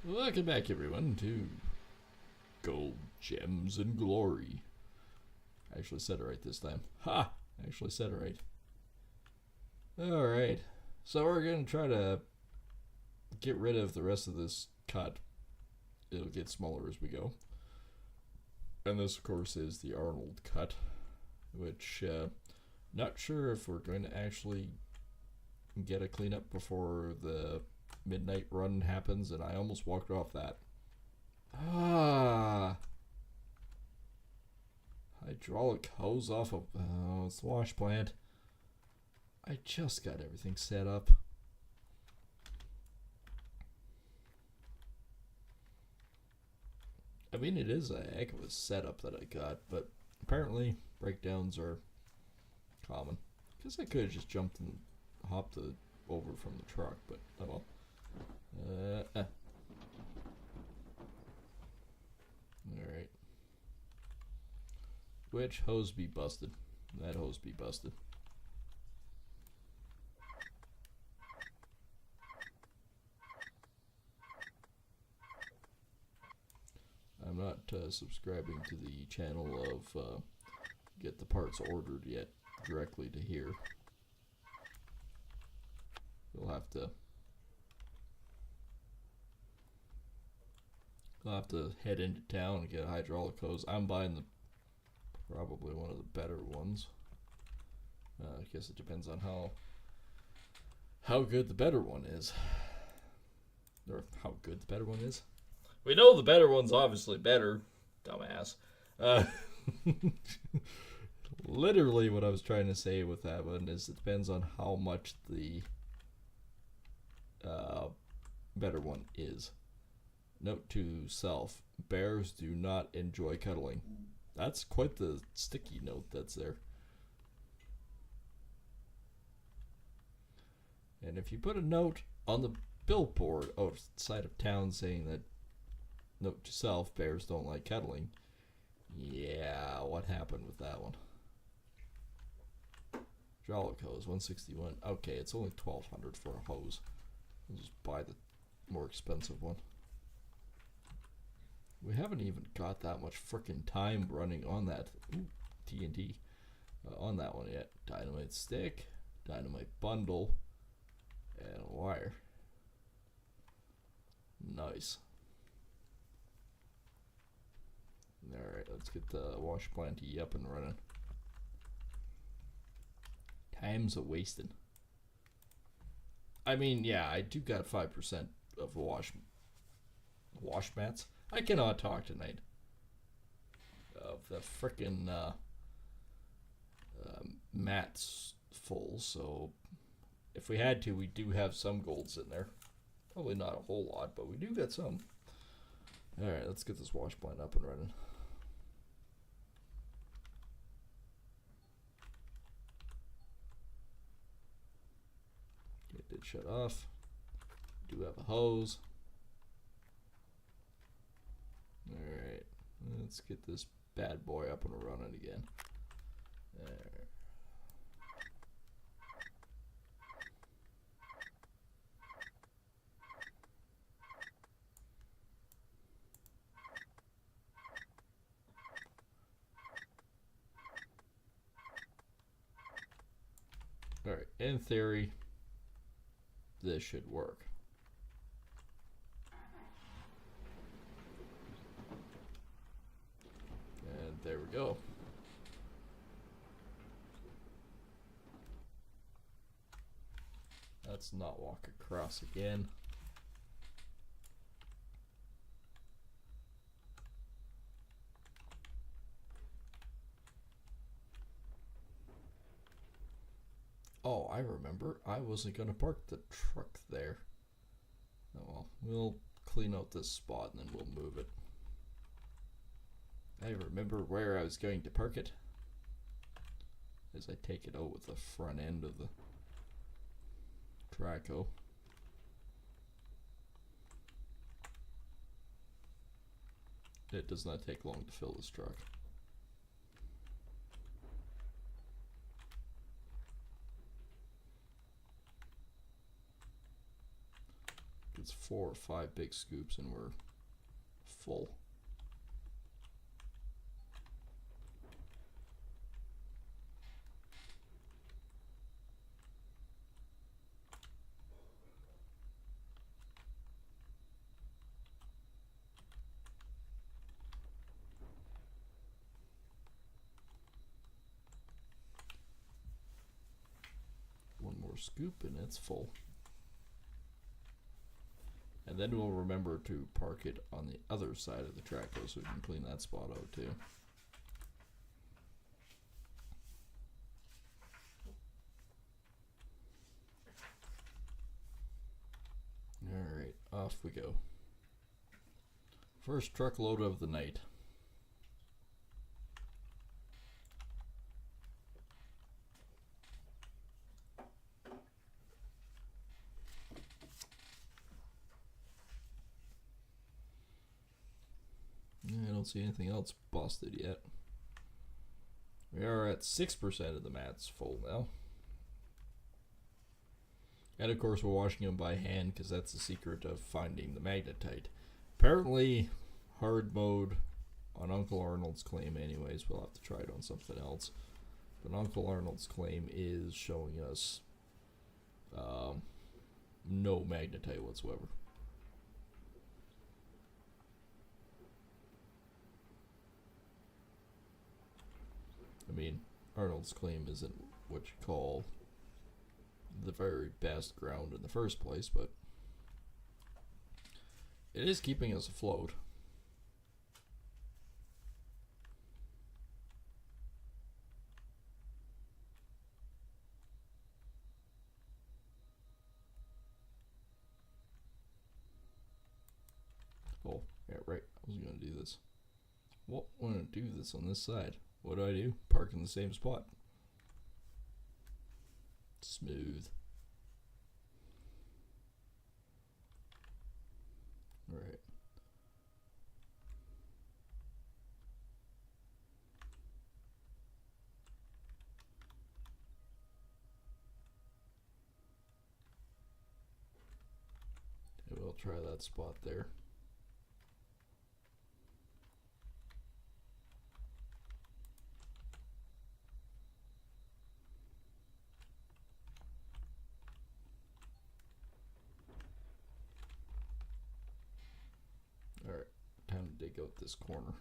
Welcome back, everyone, to Gold, Gems, and Glory. I actually said it right this time. Ha! I actually said it right. Alright, so we're going to try to get rid of the rest of this cut. It'll get smaller as we go. And this, of course, is the Arnold cut, which, not sure if we're going to actually get a cleanup before the midnight run happens, and I almost walked off that. Hydraulic hose off of... Oh, it's the wash plant. I just got everything set up. I mean, it is a heck of a setup that I got, but apparently breakdowns are common. Because I could have just jumped and hopped over from the truck, but oh well. Alright. Which hose be busted? That hose be busted. I'm not subscribing to the channel of get the parts ordered yet directly to here. You'll have to head into town and get a hydraulic hose. I'm buying probably one of the better ones. I guess it depends on how good the better one is, or how good the better one is. We know the better one's obviously better, dumbass. Literally, what I was trying to say with that one is it depends on how much the better one is. Note to self: bears do not enjoy cuddling. That's quite the sticky note that's there. And if you put a note on the billboard outside of town saying that, note to self, bears don't like cuddling, yeah, what happened with that one? Hydraulic hose, 161. Okay, it's only 1,200 for a hose. I'll just buy the more expensive one. We haven't even got that much freaking time running on that TNT on that one yet. Dynamite stick, dynamite bundle, and wire. Nice. Alright, let's get the wash planty up and running. Time's a wasting. I mean, yeah, I do got 5% of wash mats. I cannot talk tonight. Of the frickin' mats full, so if we had to, we do have some golds in there. Probably not a whole lot, but we do get some. Alright, let's get this wash plant up and running. It did shut off. Do have a hose. Alright, let's get this bad boy up and running again. There. Alright, in theory, this should work. And there we go. Let's not walk across again. Oh, I remember. I wasn't going to park the truck there. Oh well, we'll clean out this spot and then we'll move it. I remember where I was going to park it, as I take it out with the front end of the Traco. It does not take long to fill this truck. it's 4 or 5 big scoops and we're full. One more scoop and it's full. And then we'll remember to park it on the other side of the track though, so we can clean that spot out too. Alright, off we go. First truckload of the night. I don't see anything else busted yet. We are at 6% of the mats full now. And of course we're washing them by hand because that's the secret of finding the magnetite. Apparently hard mode on Uncle Arnold's claim anyways. We'll have to try it on something else. But Uncle Arnold's claim is showing us no magnetite whatsoever. I mean, Arnold's claim isn't what you call the very best ground in the first place, but it is keeping us afloat. Oh, yeah, right. I was going to do this. Well, I'm going to do this on this side. What do? Park in the same spot. Smooth. All right. And we'll try that spot there. Alright, time to dig out this corner.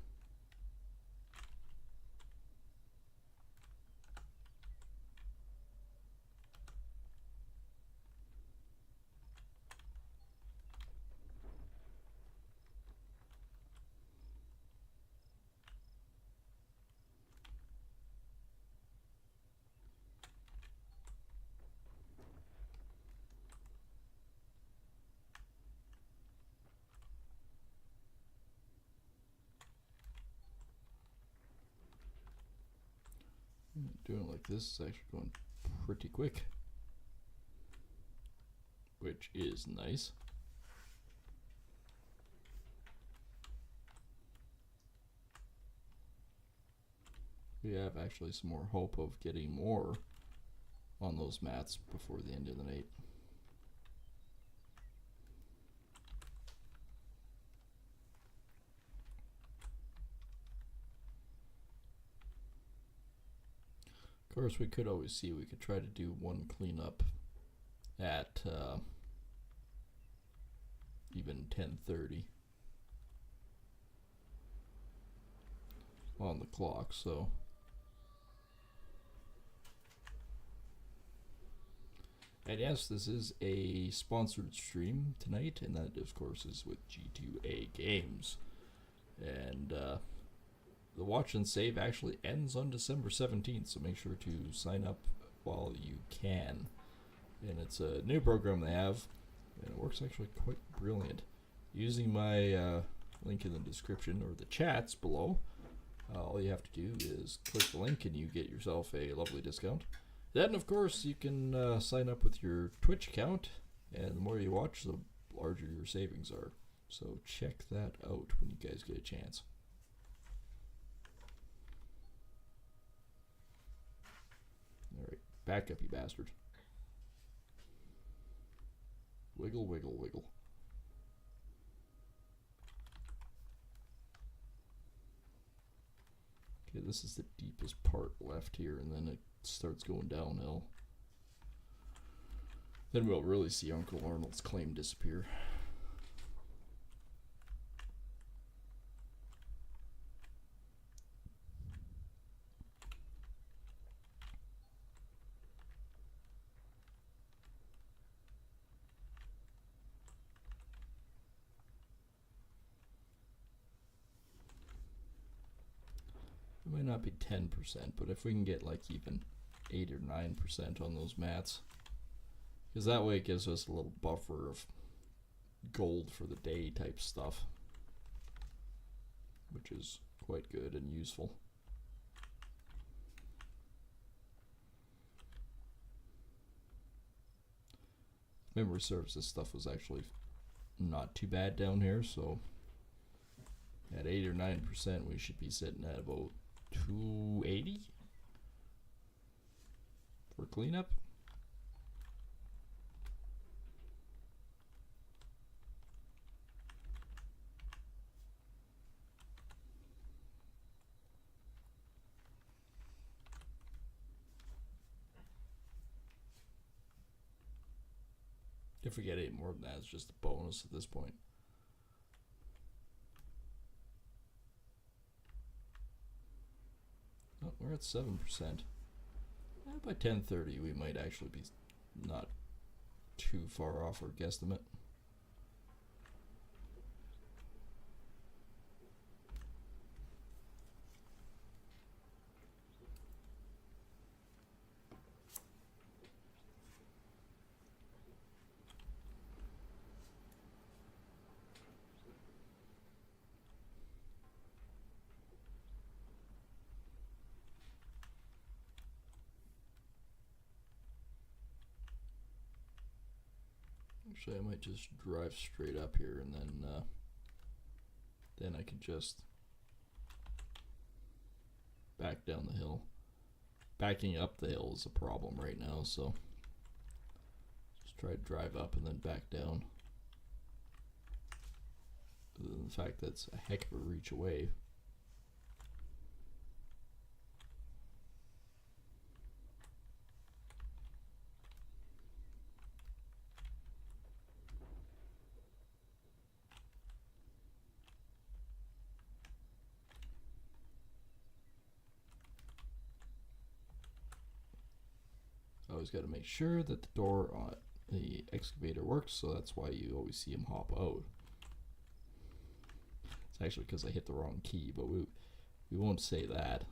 Doing it like this is actually going pretty quick, which is nice. We have actually some more hope of getting more on those mats before the end of the night. Of course, we could always see we could try to do one cleanup at even 10:30 on the clock. So and yes, this is a sponsored stream tonight, and that of course is with G2A Games. And the watch and save actually ends on December 17th, so make sure to sign up while you can. And it's a new program they have, and it works actually quite brilliant. Using my link in the description or the chats below, all you have to do is click the link and you get yourself a lovely discount. Then, of course, you can sign up with your Twitch account, and the more you watch, the larger your savings are. So check that out when you guys get a chance. Alright, back up, you bastard. Wiggle, wiggle, wiggle. Okay, this is the deepest part left here, and then it starts going downhill. Then we'll really see Uncle Arnold's claim disappear. It might not be 10%, but if we can get like even 8 or 9% on those mats, because that way it gives us a little buffer of gold for the day type stuff, which is quite good and useful. Memory serves, this stuff was actually not too bad down here, so at 8 or 9% we should be sitting at about 280 for cleanup. If we get 8 more than that, it's just a bonus at this point. Oh, we're at 7%. By 10:30, we might actually be not too far off our guesstimate. Actually, I might just drive straight up here, and then I can just back down the hill. Backing up the hill is a problem right now, so just try to drive up and then back down. Other than the fact that's a heck of a reach away. Always got to make sure that the door on the excavator works, so that's why you always see him hop out. It's actually because I hit the wrong key, but we won't say that.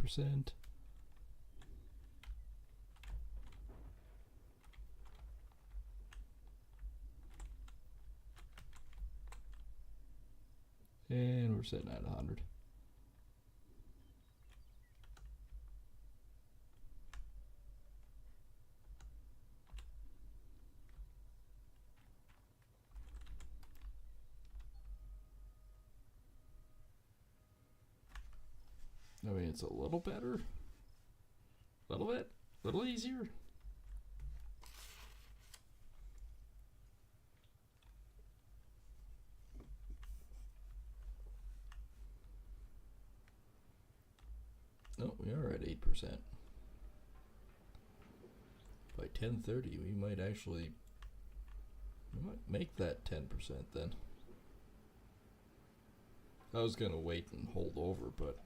%. And we're sitting at 100. I mean, it's a little better, a little bit, a little easier. No, we are at 8%. By 10:30, we might make that 10% then. I was gonna wait and hold over, but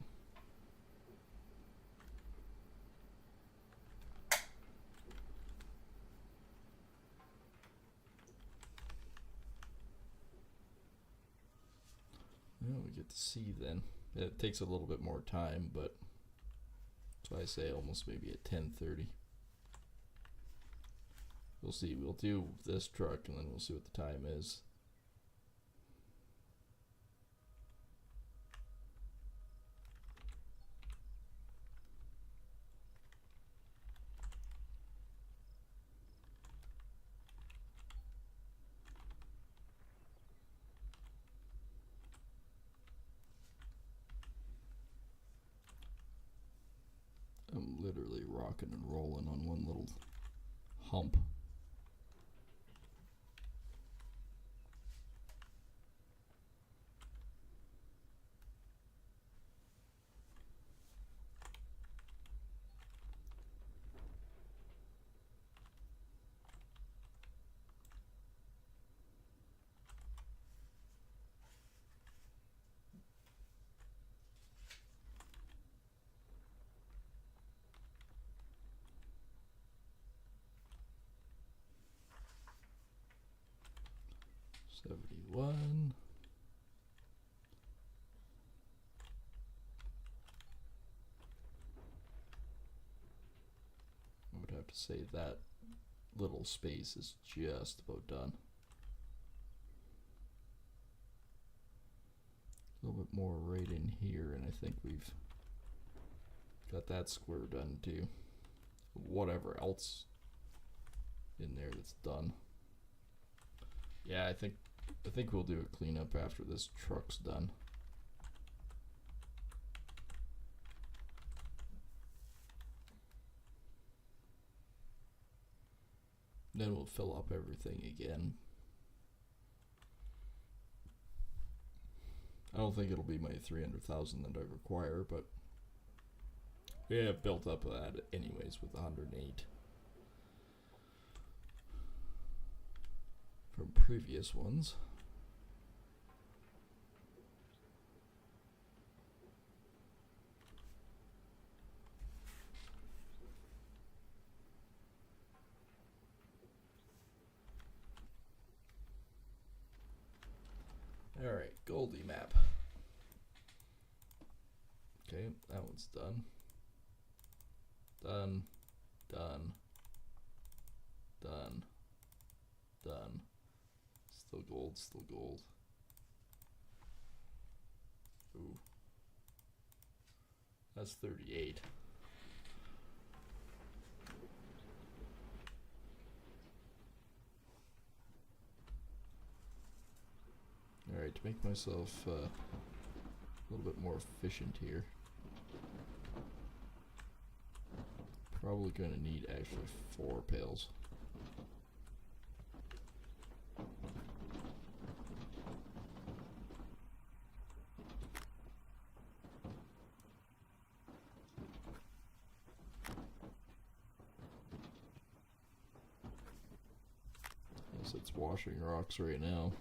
yeah, we get to see then. It takes a little bit more time, but that's why I say almost maybe at 10:30. We'll see. We'll do this truck and then we'll see what the time is. rocking and rolling on one little hump. $71. I would have to say that little space is just about done. A little bit more right in here, and I think we've got that square done too. Whatever else in there that's done. Yeah, I think we'll do a cleanup after this truck's done. Then we'll fill up everything again. I don't think it'll be my 300,000 that I require, but we have built up that anyways with 108 from previous ones. Alright, Goldie map. Okay, that one's done. Done. Done. Done. Done. Still gold, still gold. Ooh. That's 38. Alright, to make myself a little bit more efficient here, probably going to need actually 4 pails. Yes, it's washing rocks right now.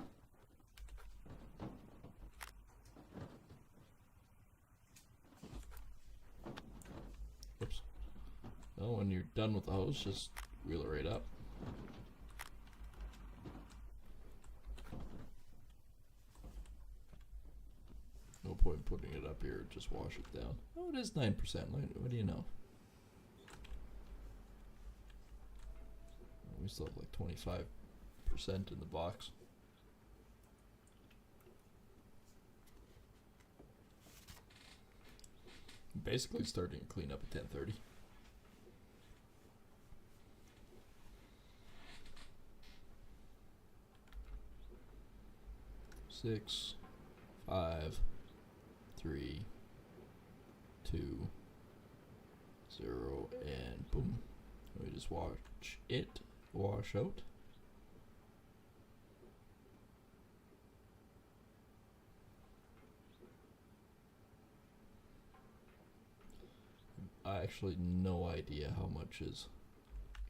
When you're done with the hose, just wheel it right up. No point putting it up here, just wash it down. Oh, it is 9%. What do you know? We still have like 25% in the box. Basically starting to clean up at 10:30. Six, 5, 3, 2, 0, and boom. We just watch it wash out. I actually no idea how much is.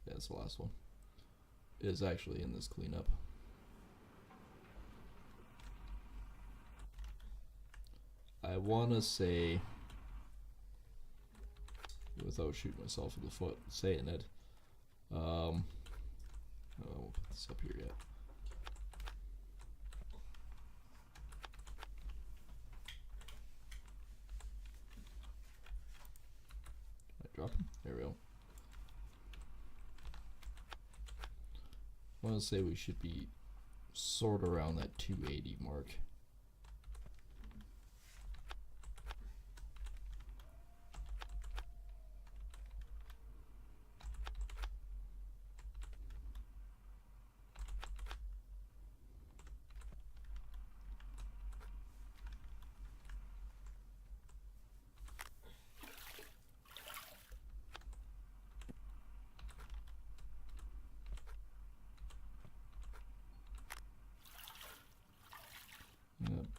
Yeah, that's the last one. Is actually in this cleanup. I want to say, without shooting myself in the foot saying it, I won't put this up here yet. I drop him? There we go. I want to say we should be sort of around that 280 mark.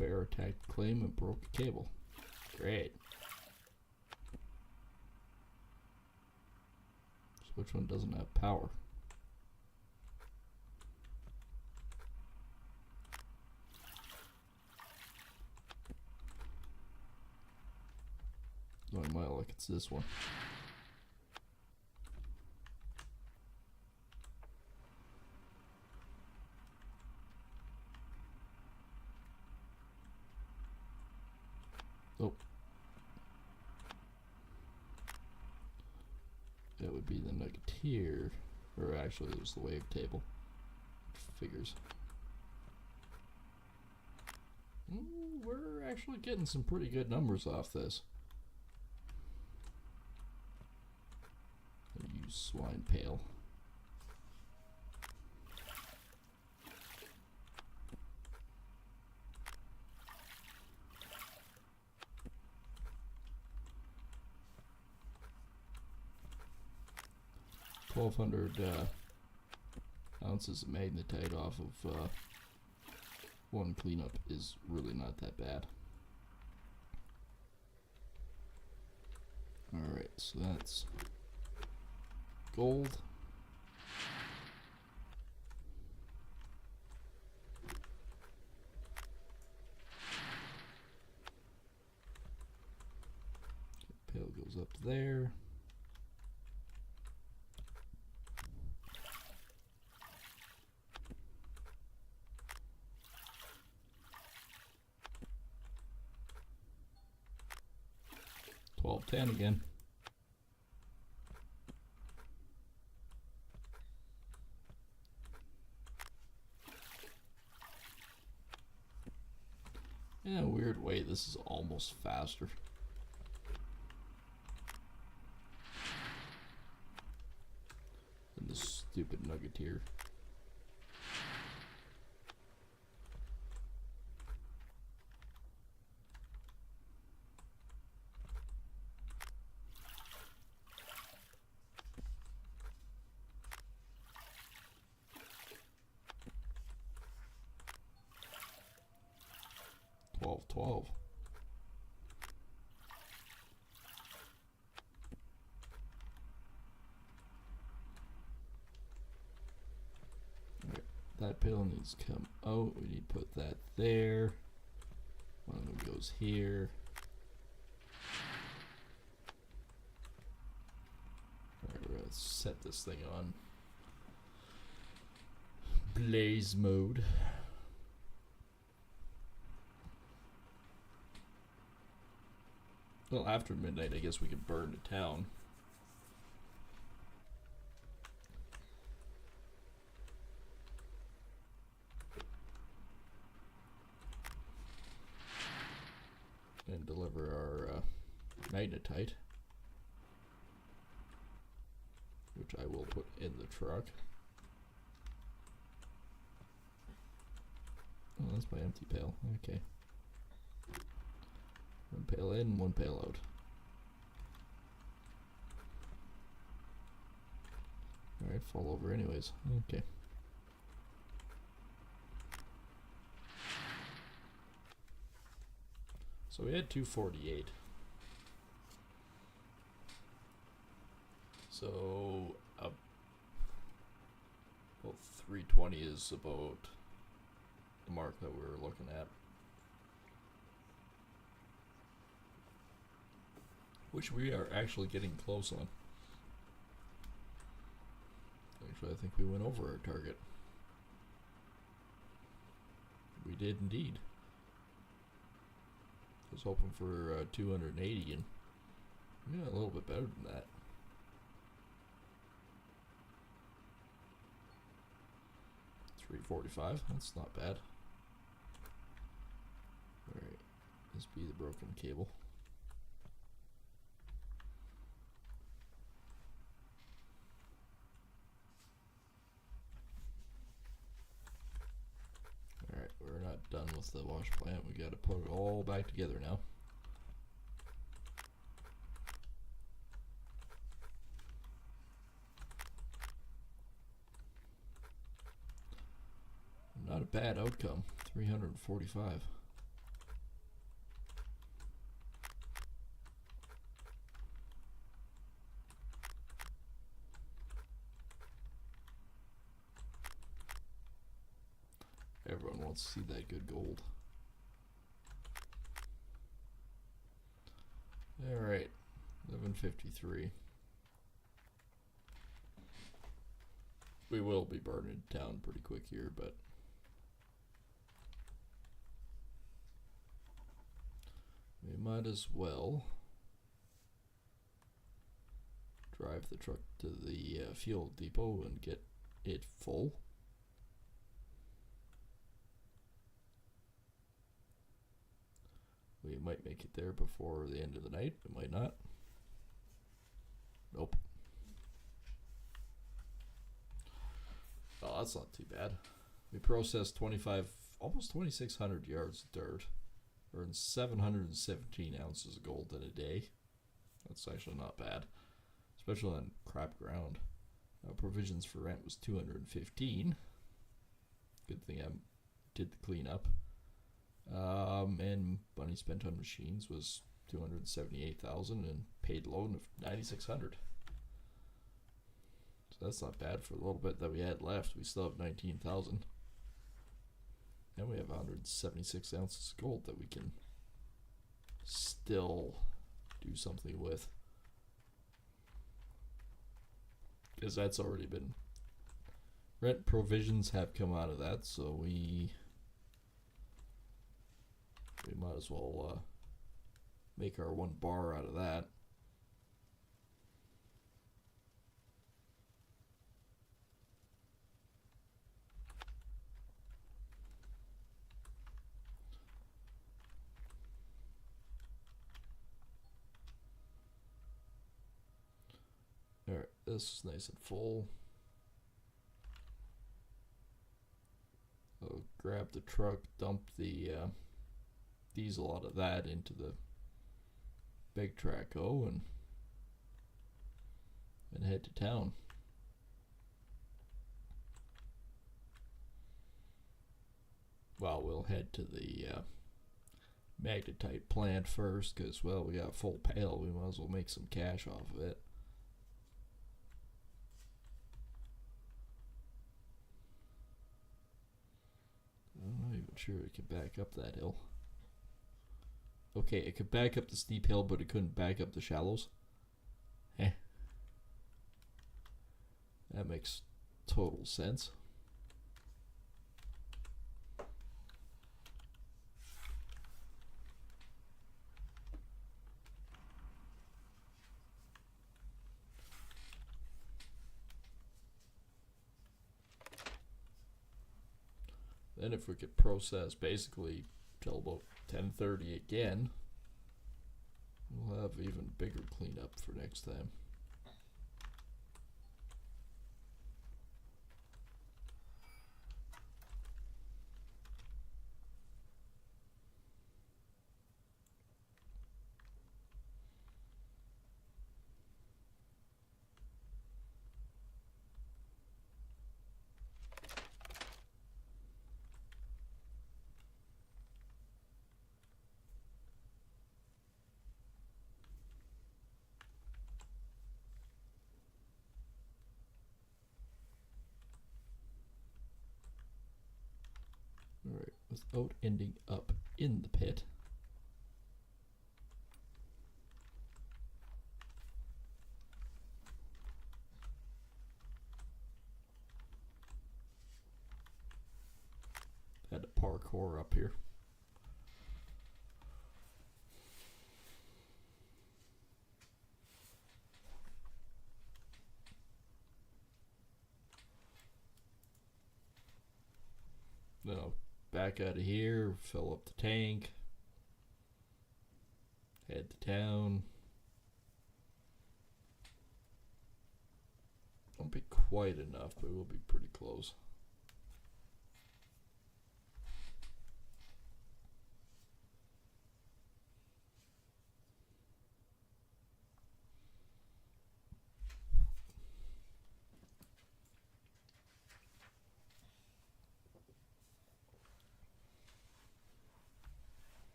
bear attacked the claim and broke the cable. Great. So which one doesn't have power? Knowing my luck, it's this one. Oh. That would be the nuggeteer. Or actually, it was the wavetable. Figures. Ooh, we're actually getting some pretty good numbers off this. Use swine pail. $1,200 ounces of magnetite off of one cleanup is really not that bad. Alright, so that's gold. Pail goes up there. $12.10 again. In a weird way, this is almost faster. Than the stupid nuggeteer. $12.12. Right, that pail needs to come out. We need to put that there. One of them goes here. Alright, we're gonna set this thing on blaze mode. Well, after midnight, I guess we could burn the town. And deliver our magnetite, which I will put in the truck. Oh, that's my empty pail. Okay. One pail in, one pail out. Alright, fall over anyways. Okay. So we had 248. So well, 320 is about the mark that we were looking at. Which we are actually getting close on. Actually, I think we went over our target. We did indeed. I was hoping for 280 and yeah, a little bit better than that. $345, that's not bad. Alright, this be the broken cable. Alright, we're not done with the wash plant. We gotta put it all back together now. Not a bad outcome, 345. wants to see that good gold. Alright, 11:53. We will be burning it down pretty quick here, but we might as well drive the truck to the fuel depot and get it full. We might make it there before the end of the night. We might not. Nope. Oh, that's not too bad. We processed 25, almost 2,600 yards of dirt. Earned 717 ounces of gold in a day. That's actually not bad, especially on crap ground. Provisions for rent was 215. Good thing I did the cleanup. And money spent on machines was 278,000 and paid loan of 9,600. So that's not bad for a little bit that we had left. We still have 19,000. And we have 176 ounces of gold that we can still do something with. Because that's already been... Rent provisions have come out of that, so we might as well make our 1 bar out of that. Alright, this is nice and full. I'll grab the truck, dump the diesel out of that into the big Traco and head to town. Well, we'll head to the magnetite plant first because, well, we got a full pail. We might as well make some cash off of it. I'm not even sure it can back up that hill. Okay, it could back up the steep hill, but it couldn't back up the shallows. Heh. That makes total sense. Then if we could process basically till about 10:30 again, we'll have even bigger cleanup for next time. Alright, without ending up in the pit. Had to parkour up here. Now, back out of here, fill up the tank, head to town. Won't be quite enough, but we'll be pretty close.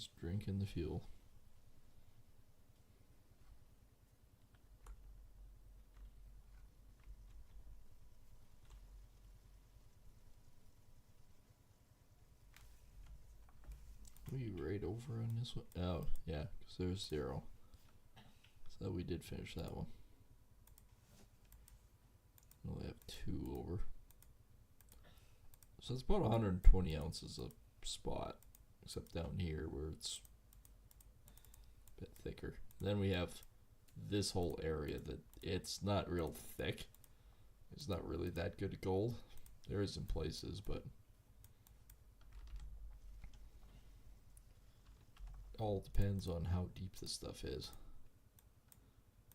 is drinking the fuel. We right over on this one? Oh, yeah, because there's 0. So we did finish that one. We only have 2 over. So it's about 120 ounces a spot, except down here where it's a bit thicker. Then we have this whole area that it's not real thick. It's not really that good gold. There is in places, but all depends on how deep this stuff is.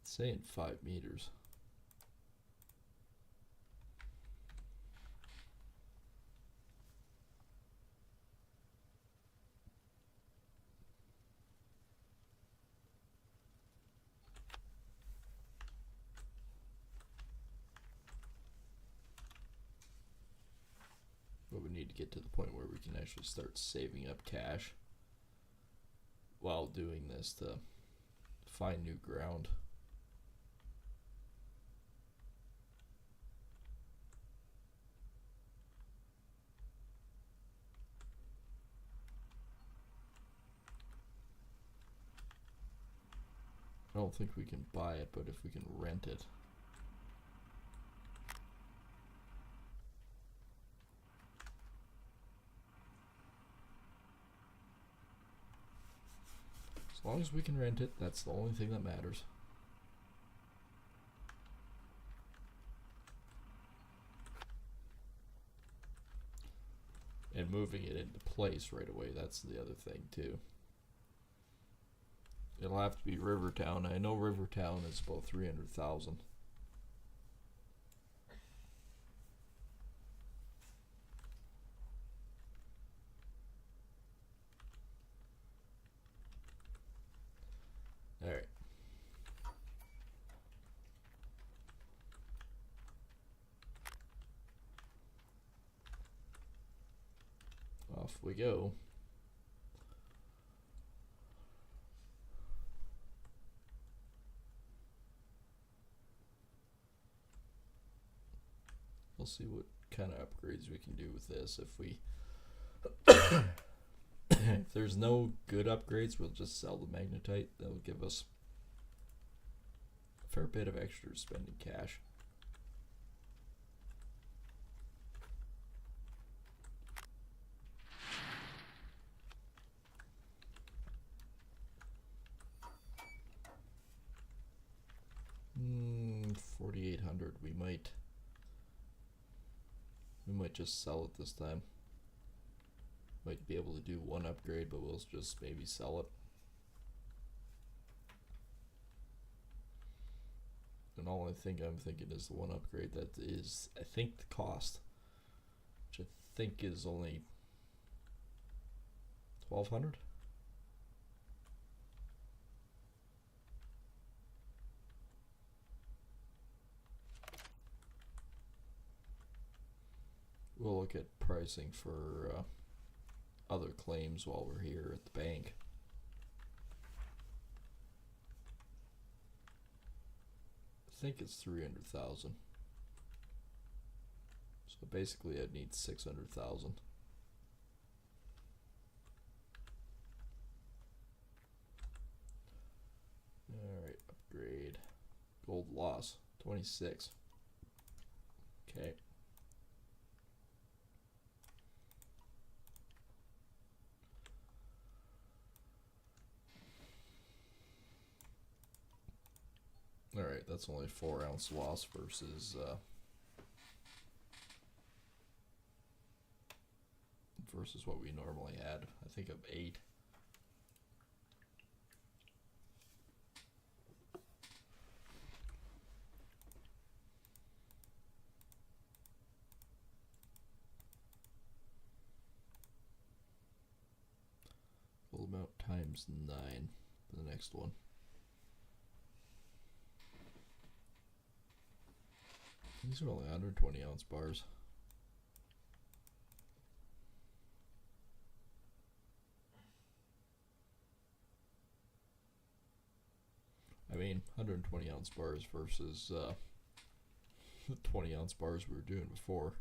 It's saying 5 meters. But we need to get to the point where we can actually start saving up cash while doing this to find new ground. I don't think we can buy it, but if we can rent it. As long as we can rent it, that's the only thing that matters. And moving it into place right away, that's the other thing too. It'll have to be Rivertown. I know Rivertown is about 300,000. All right. Off we go. We'll see what kind of upgrades we can do with this. If we if there's no good upgrades, we'll just sell the magnetite. That'll give us a fair bit of extra spending cash. $4,800. We might just sell it this time. Might be able to do one upgrade, but we'll just maybe sell it. And all I'm thinking is the one upgrade that is, I think, the cost, which I think is only 1,200. We'll look at pricing for other claims while we're here at the bank. I think it's 300,000. So basically I'd need 600,000. Alright, upgrade. Gold loss, 26. Okay. Alright, that's only 4 ounce loss versus what we normally had. I think of 8. Full amount times 9 for the next one. These are only 120 ounce bars. mean, 120 ounce bars versus the 20 ounce bars we were doing before.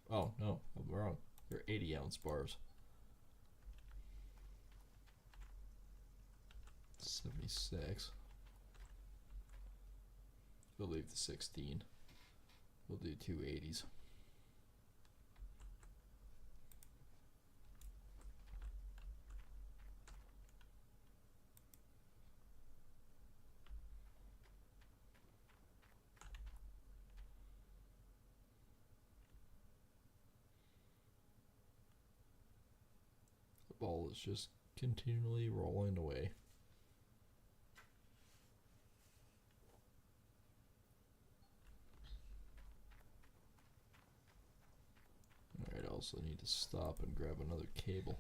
Oh, no, I'm wrong. They're 80 ounce bars. 76. We'll leave the 16. We'll do 2 80s. The ball is just continually rolling away. Alright, I also need to stop and grab another cable.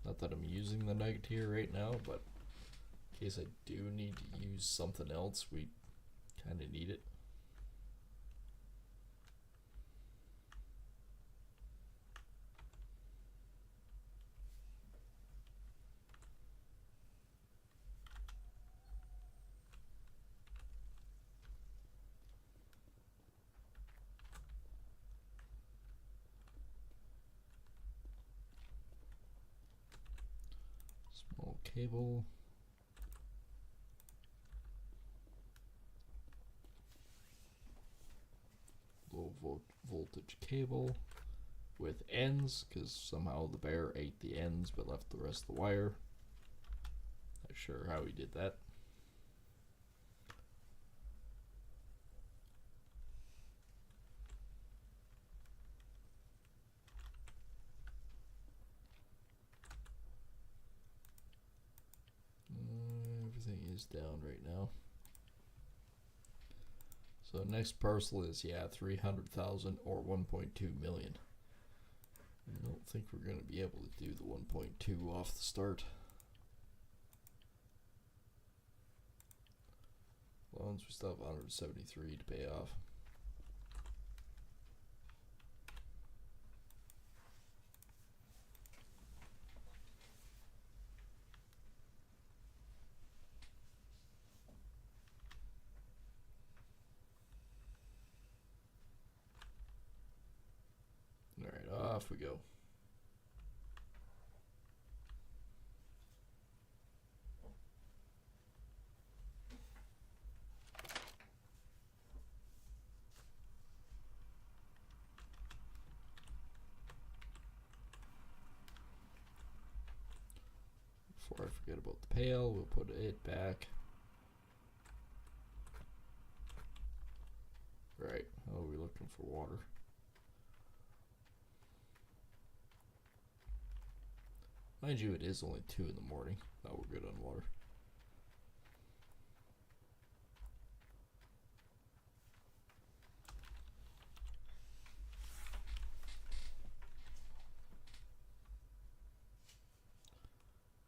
Not that I'm using the nugget here right now, but in case I do need to use something else, we kind of need it. Small cable. Low voltage cable with ends, because somehow the bear ate the ends but left the rest of the wire. Not sure how he did that. Everything is down right now. So next parcel is, yeah, 300,000 or 1.2 million. I don't think we're going to be able to do the 1.2 off the start. Loans, we still have 173 to pay off. Alright, off we go. Before I forget about the pail, we'll put it back. Right, how are we looking for water? Mind you, it is only 2 in the morning. Oh, we're good on water.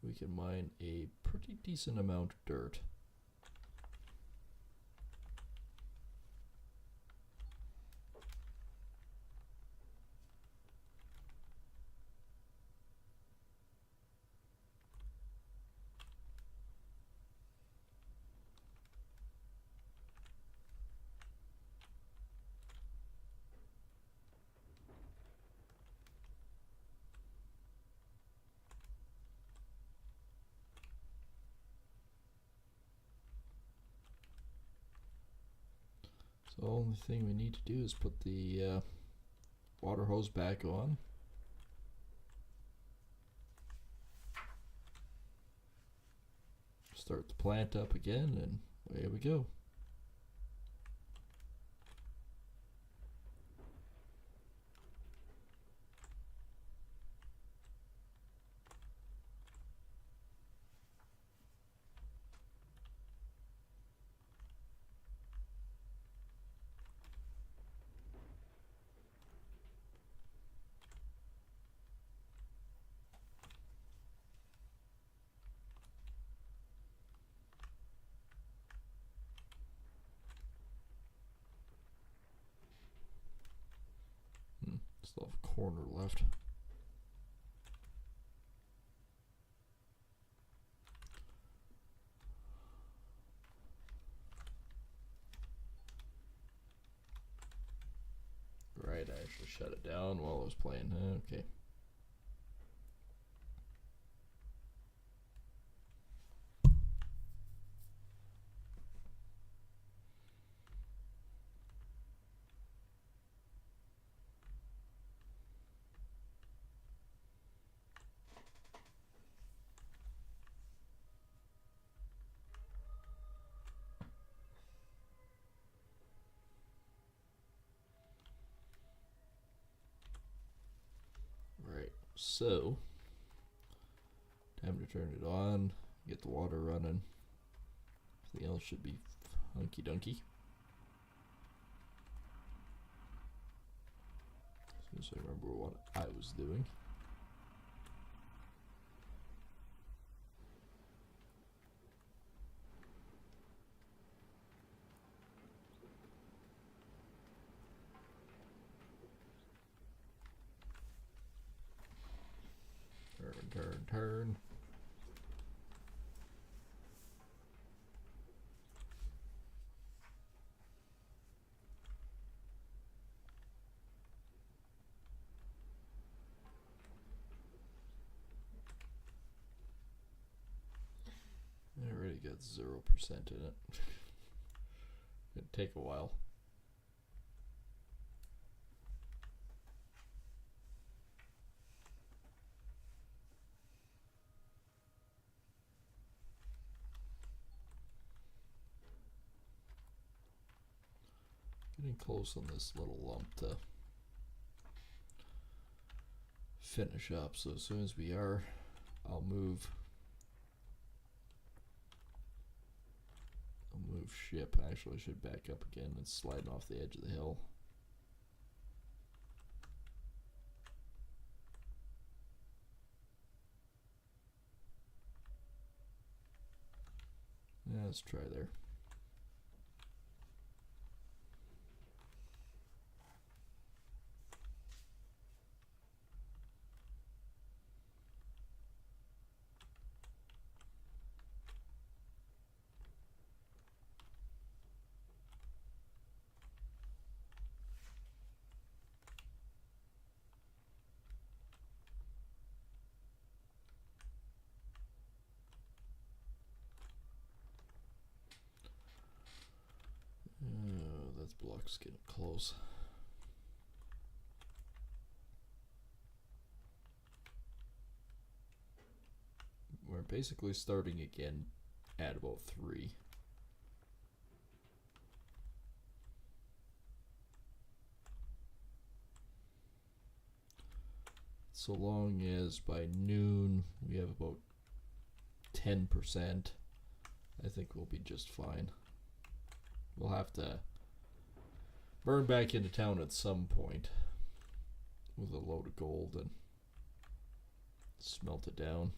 We can mine a pretty decent amount of dirt. So the only thing we need to do is put the water hose back on. Start the plant up again, and away we go. Still have a corner left. Alright, I actually shut it down while I was playing. Okay. Right, so time to turn it on, get the water running. Everything else should be hunky dunky. As soon as I remember what I was doing. Turn. I already got 0% in it. It'd take a while. Getting close on this little lump to finish up. So as soon as we are, I'll move ship. Actually, I should back up again. It's sliding off the edge of the hill. Yeah, let's try there. Oh, that block's getting close. We're basically starting again at about 3. So long as by noon we have about 10%, I think we'll be just fine. We'll have to burn back into town at some point with a load of gold and smelt it down.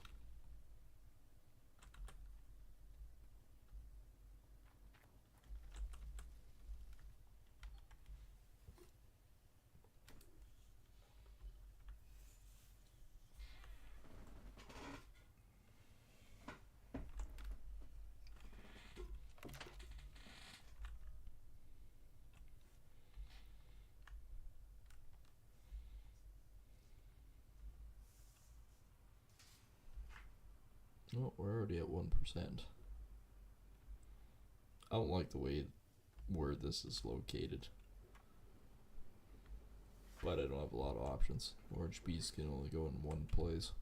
Oh, we're already at 1%. I don't like the way where this is located, but I don't have a lot of options. Orange bees can only go in one place.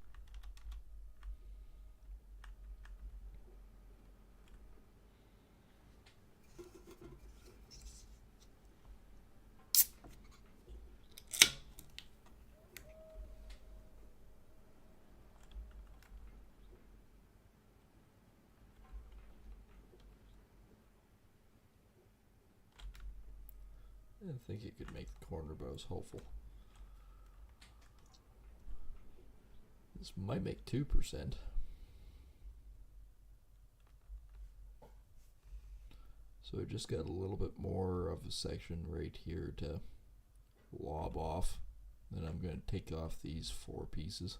I didn't think it could make the corner, but I was hopeful. This might make 2%. So I just got a little bit more of a section right here to lob off. Then I'm going to take off these 4 pieces.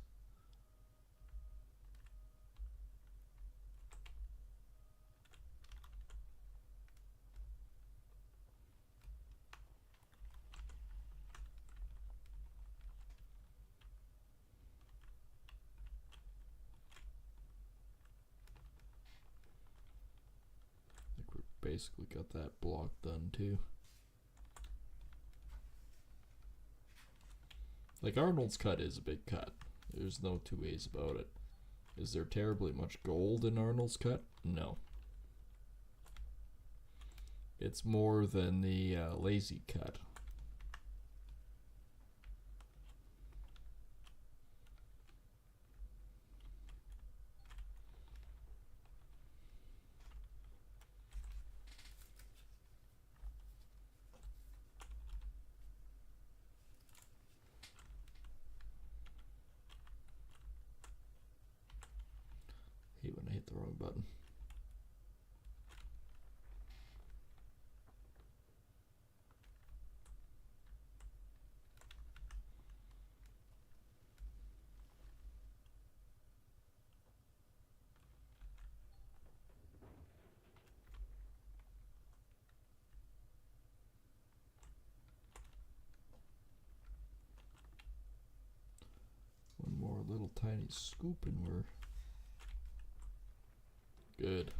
basically got that block done too. Like, Arnold's cut is a big cut. There's no two ways about it. Is there terribly much gold in Arnold's cut? No. It's more than the lazy cut. Hate when I hit the wrong button. One more little tiny scoop and we're good.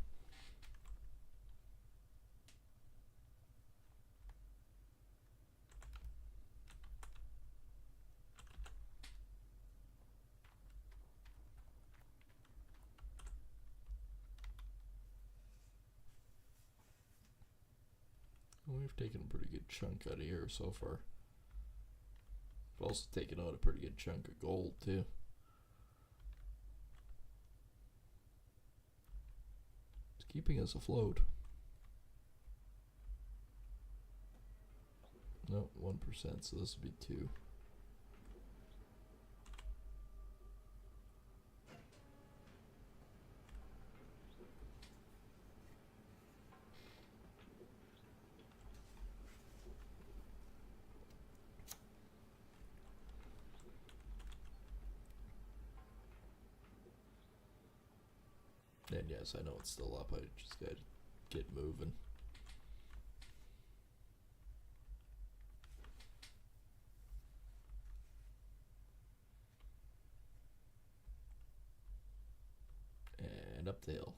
We've taken a pretty good chunk out of here so far. We've also taken out a pretty good chunk of gold too. It's keeping us afloat. No, 1%, so this would be 2. And yes, I know it's still up. I just gotta get moving. And up the hill.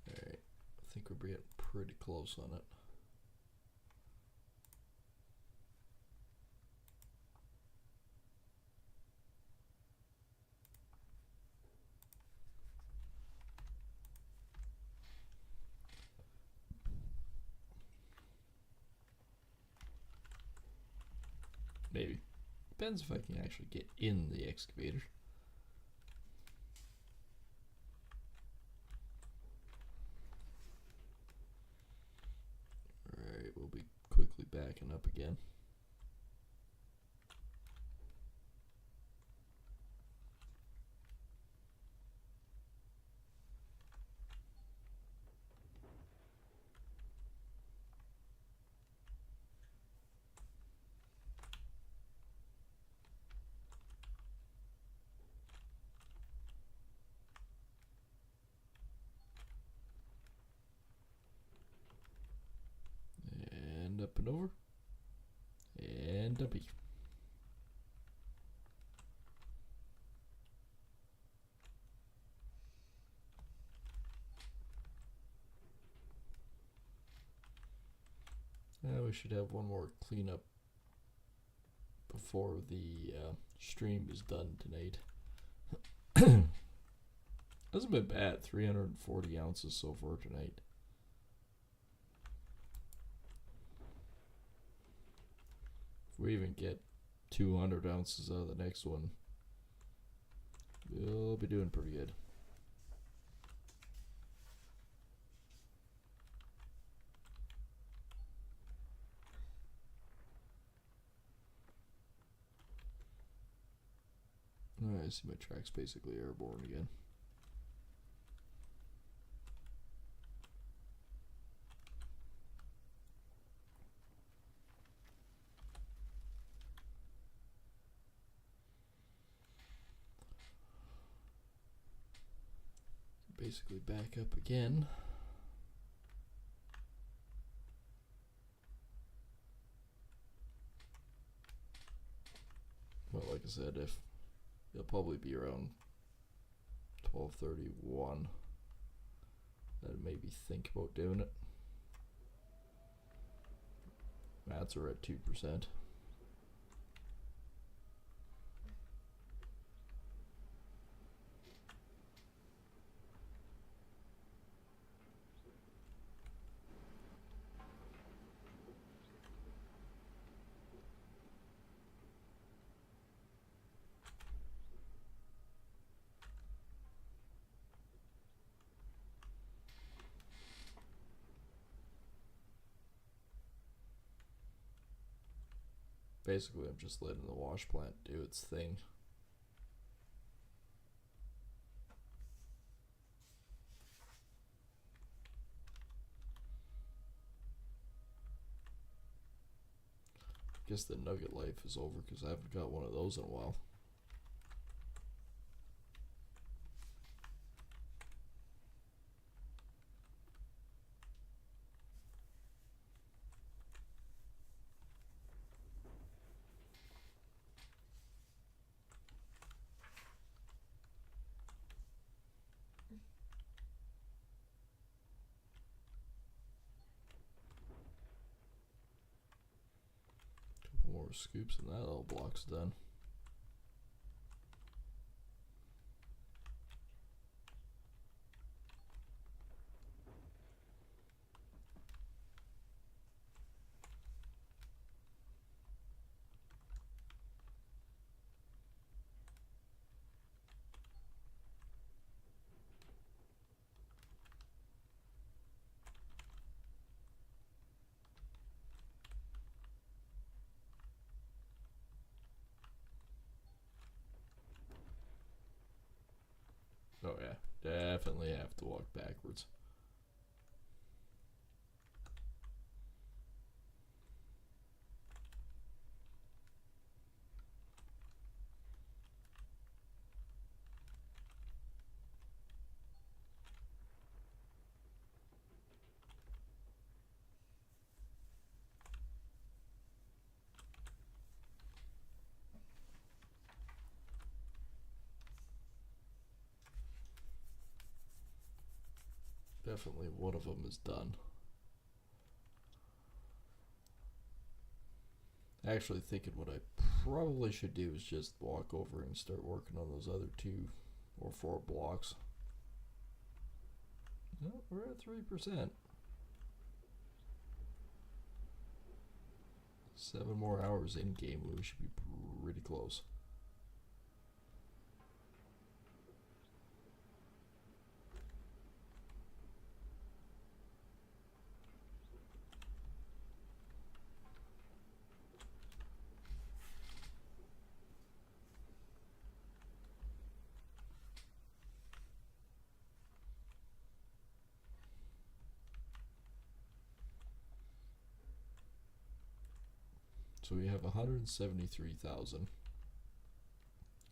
Alright, I think we're getting pretty close on it. Maybe. Depends if I can actually get in the excavator. Alright, we'll be quickly backing up again. Up and over, and dumpy. We should have one more cleanup before the stream is done tonight. Hasn't been bad, 340 ounces so far tonight. If we even get 200 ounces out of the next one, we'll be doing pretty good. Alright, I see my track's basically airborne again. Basically back up again. Well, like I said, if It'll probably be around 12:31. I'd maybe think about doing it. Mats are at 2%. Basically, I'm just letting the wash plant do its thing. I guess the nugget life is over because I haven't got one of those in a while. Couple more scoops and that little block's done. Oh yeah, definitely have to walk backwards. Definitely one of them is done. Actually thinking what I probably should do is just walk over and start working on those other 2 or 4 blocks. No, we're at 3%. 7 more hours in game, we should be pretty close. So we have 173,000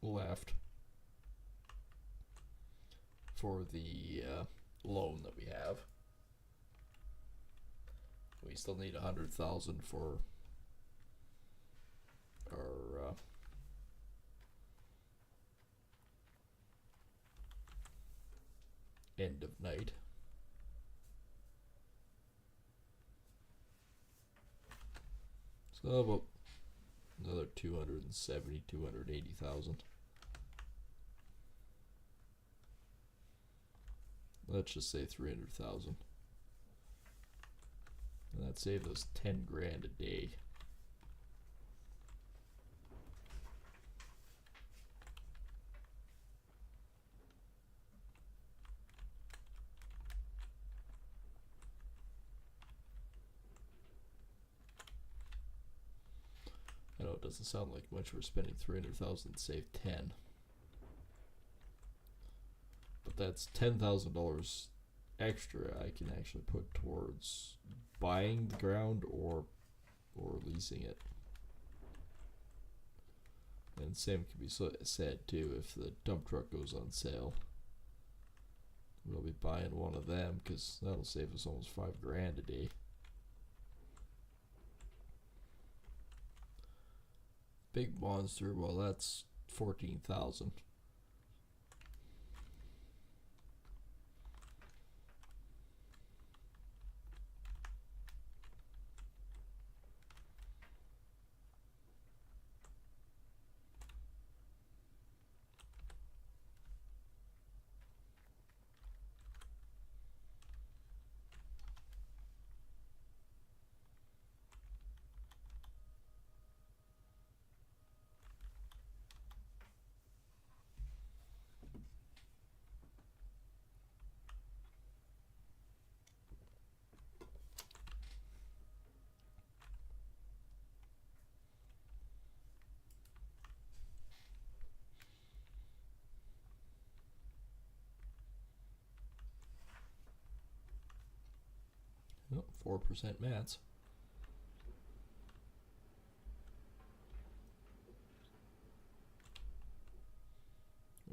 left for the loan that we have. We still need 100,000 for our end of night. So about another 270, 280,000. Let's just say 300,000. And that saves us 10 grand a day. I know it doesn't sound like much. We're spending 300,000 to save 10. But that's $10,000 extra I can actually put towards buying the ground or leasing it. And same can be said too if the dump truck goes on sale. We'll be buying one of them because that'll save us almost 5 grand a day. Big monster, well that's 14,000. Oh, 4% mats.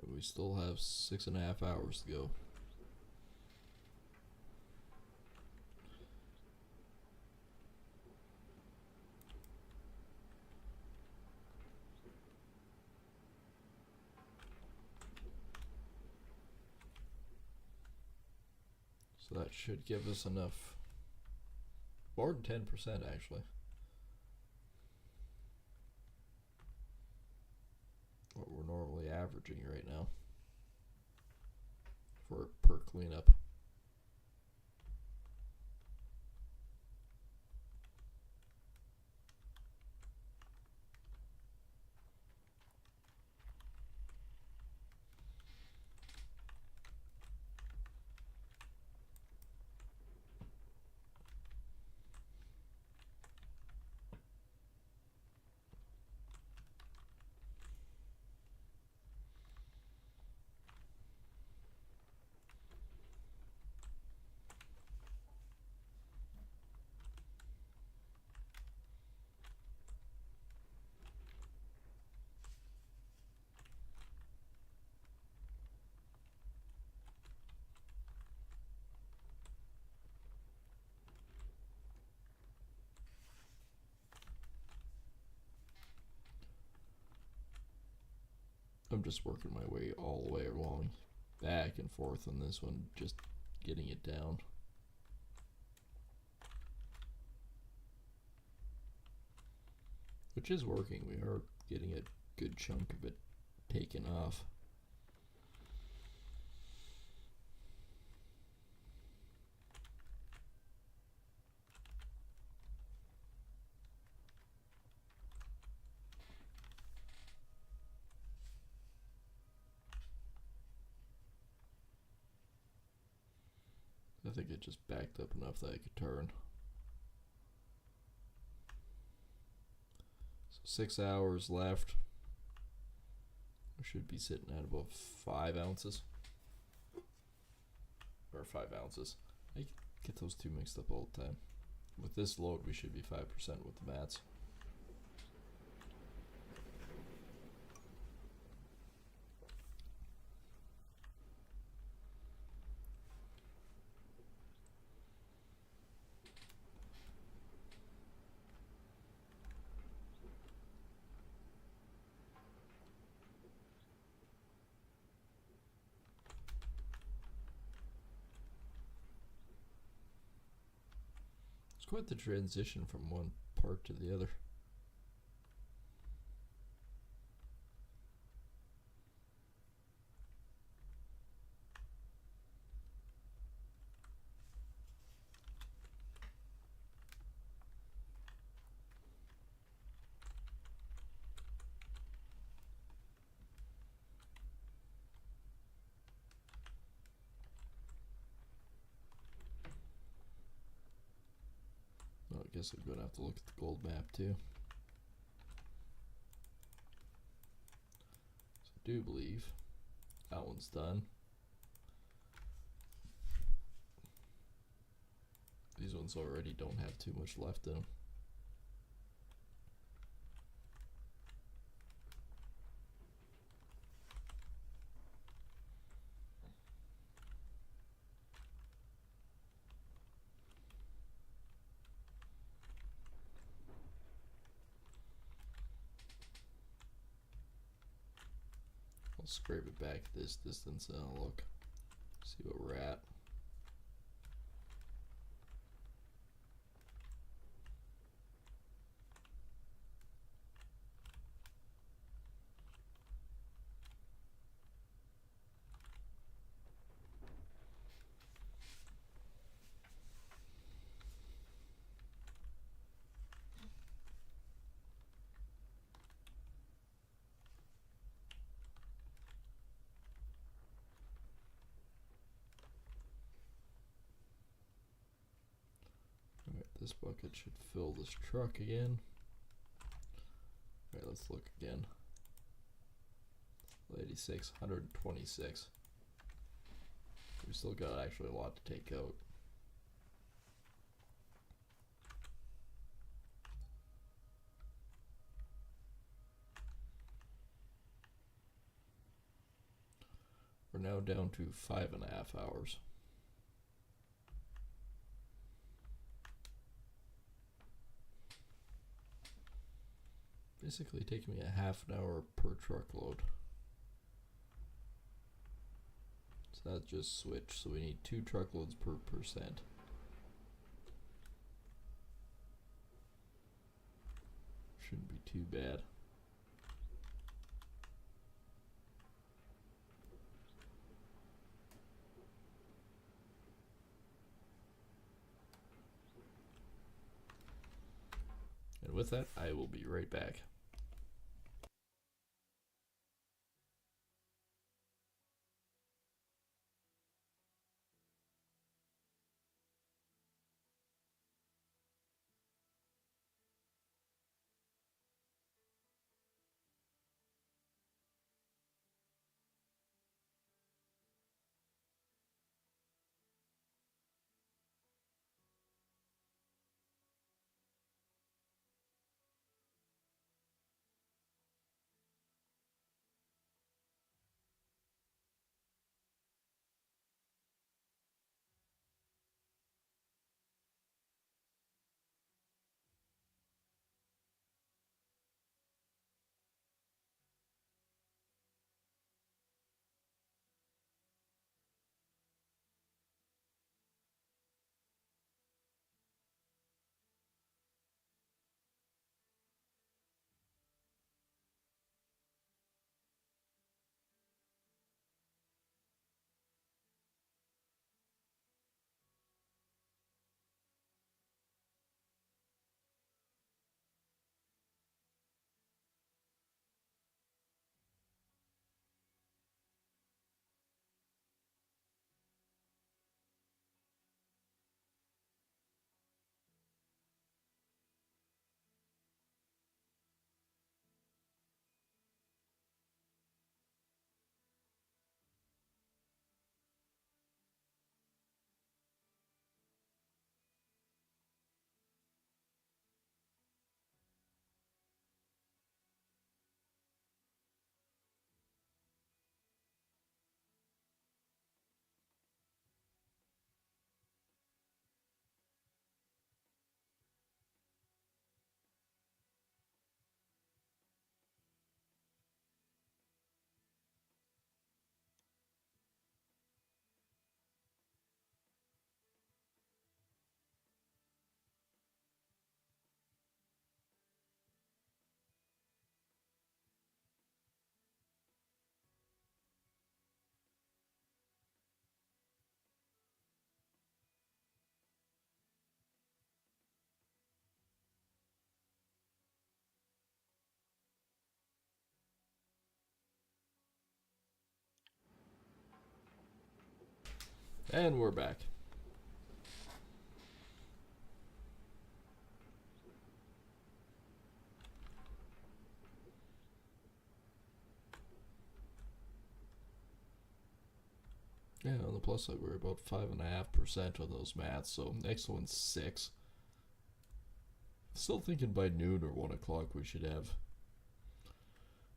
We still have 6.5 hours to go. So that should give us enough. More than 10% actually. What we're normally averaging right now for per cleanup. I'm just working my way all the way along, back and forth on this one, just getting it down. Which is working. We are getting a good chunk of it taken off. I think it just backed up enough that I could turn. So 6 hours left. We should be sitting at about 5 ounces. Or 5 ounces. I get those two mixed up all the time. With this load, we should be 5% with the mats. Quite the transition from one part to the other. I guess I'm going to have to look at the gold map too. So I do believe that one's done. These ones already don't have too much left in them. scrape it back this distance and I'll look, see what we're at. This bucket should fill this truck again. Alright, let's look again. 86, 126. We still got actually a lot to take out. We're now down to 5.5 hours. Basically taking me a half an hour per truckload. So that just switched, so we need 2 truckloads per percent. Shouldn't be too bad. And with that, I will be right back. And we're back. Yeah, on the plus side, we're about 5.5% on those mats, so next one's 6. Still thinking by noon or 1 o'clock we should have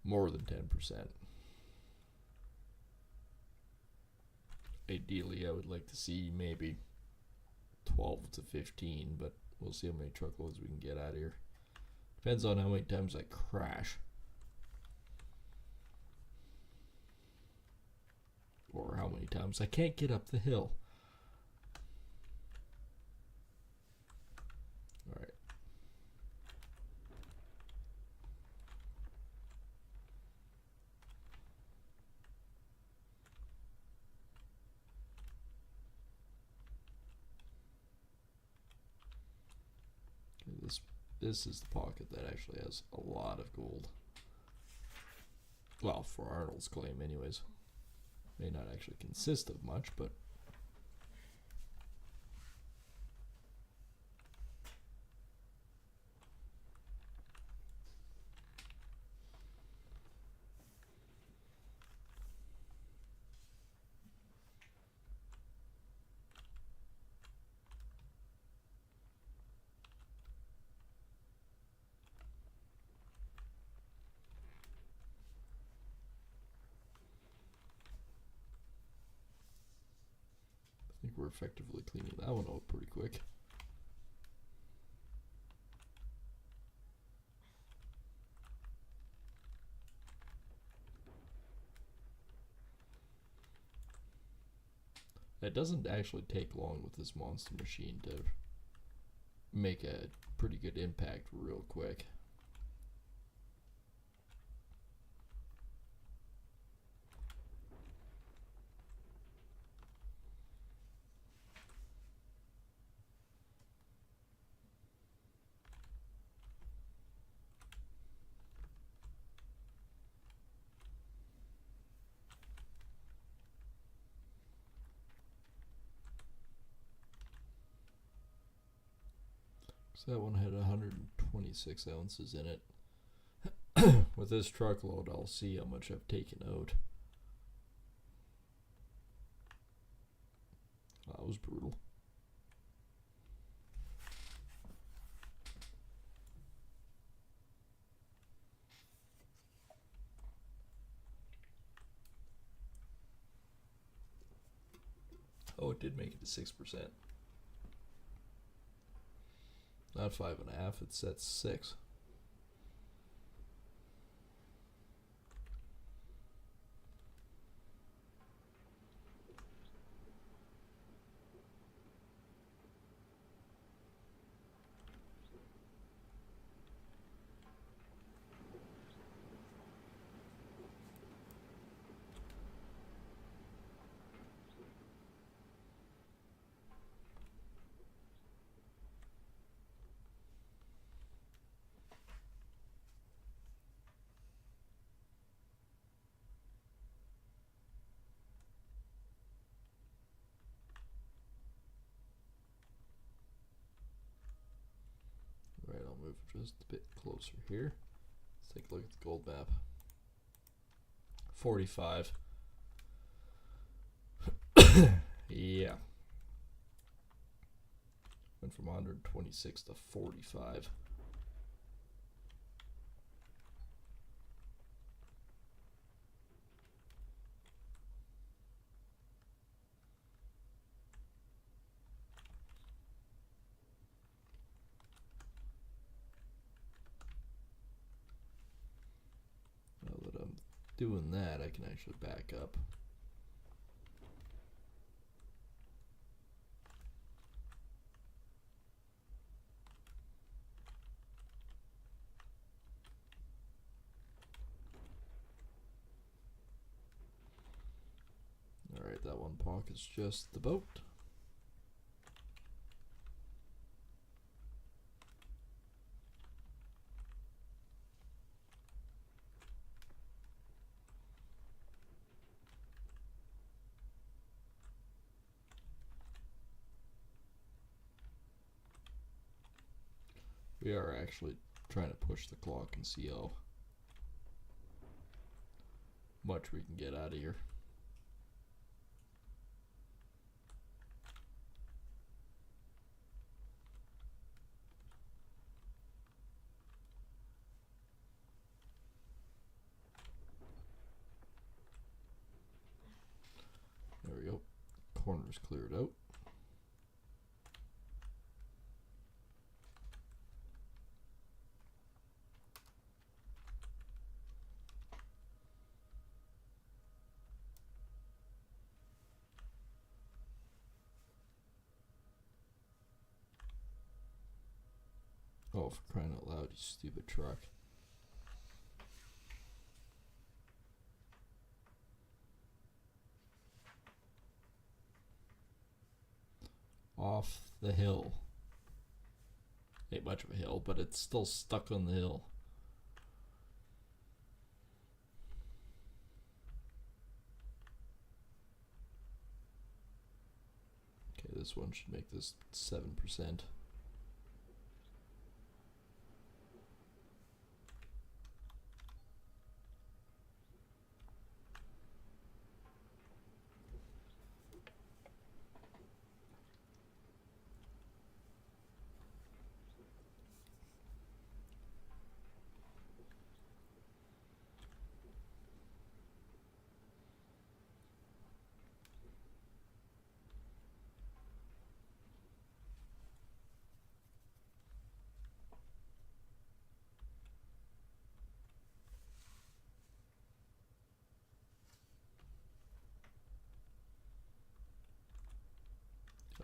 more than 10%. Ideally, I would like to see maybe 12 to 15, but we'll see how many truckloads we can get out of here. Depends on how many times I crash. times. I can't get up the hill. All right. Okay, this is the pocket that actually has a lot of gold. Well, for Arnold's claim anyways. May not actually consist of much, but I think we're effectively cleaning that one out pretty quick. It doesn't actually take long with this monster machine to make a pretty good impact real quick. So that one had 126 ounces in it. With this truckload, I'll see how much I've taken out. That was brutal. Oh, it did make it to 6%. Not 5.5, it's at 6. Right, I'll move just a bit closer here. Let's take a look at the gold map. 45. Yeah. Went from 126 to 45. Now that I'm doing that, I can actually back up. Alright, that one pocket's just the boat. We are actually trying to push the clock and see how much we can get out of here. There we go. Corners cleared out. Oh, for crying out loud, you stupid truck. Off the hill. Ain't much of a hill, but it's still stuck on the hill. Okay, this one should make this 7%.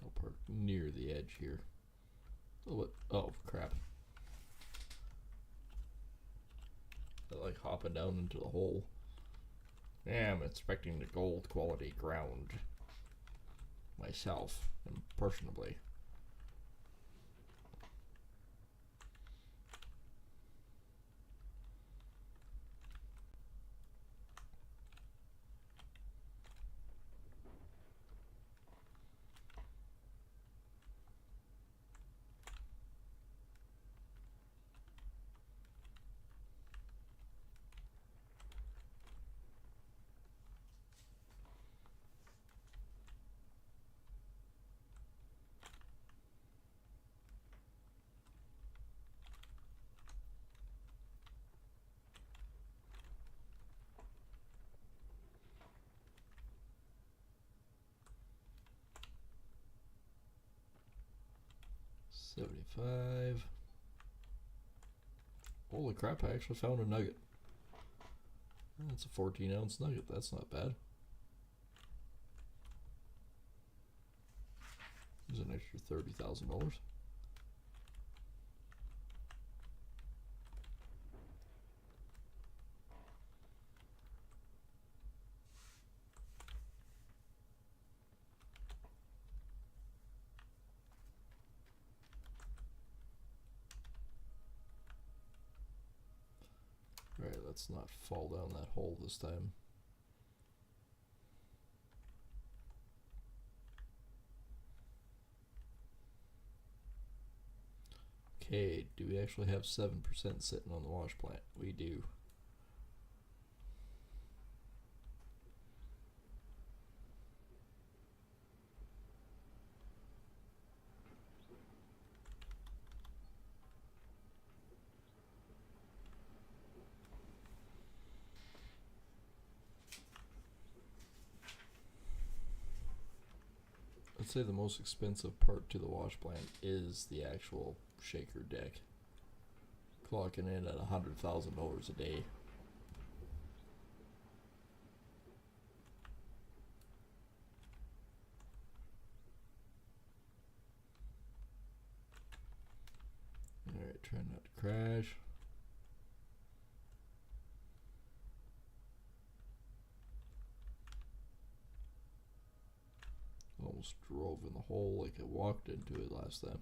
I'll park near the edge here. Oh, oh crap. I like hopping down into the hole. Yeah, I'm inspecting the gold quality ground myself, personally. $75. Holy crap, I actually found a nugget. That's a 14-ounce nugget. That's not bad. There's an extra $30,000. Alright, let's not fall down that hole this time. Okay, do we actually have 7% sitting on the wash plant? We do. I'd say the most expensive part to the wash plant is the actual shaker deck. Clocking in at $100,000 a day. Alright, try not to crash. Almost drove in the hole like I walked into it last time.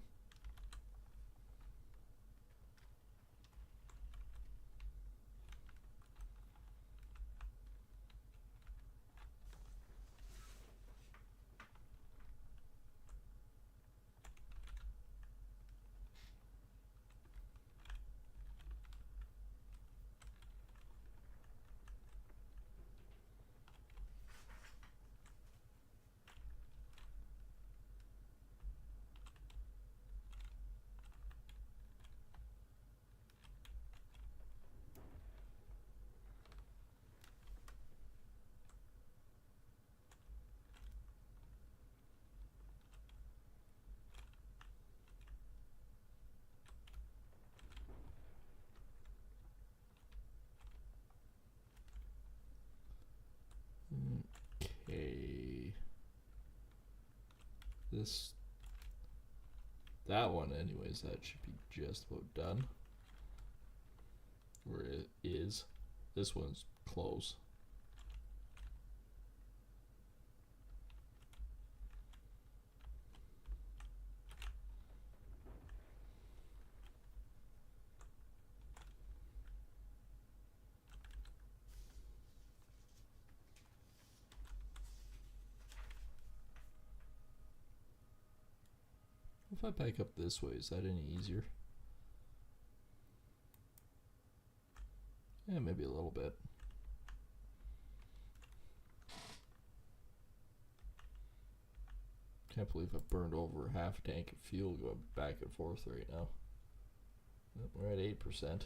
Okay. This That one, anyways, that should be just about done. Or it is. This one's close. If I back up this way, is that any easier? Yeah, maybe a little bit. Can't believe I burned over half a tank of fuel going back and forth right now. Yep, we're at 8%.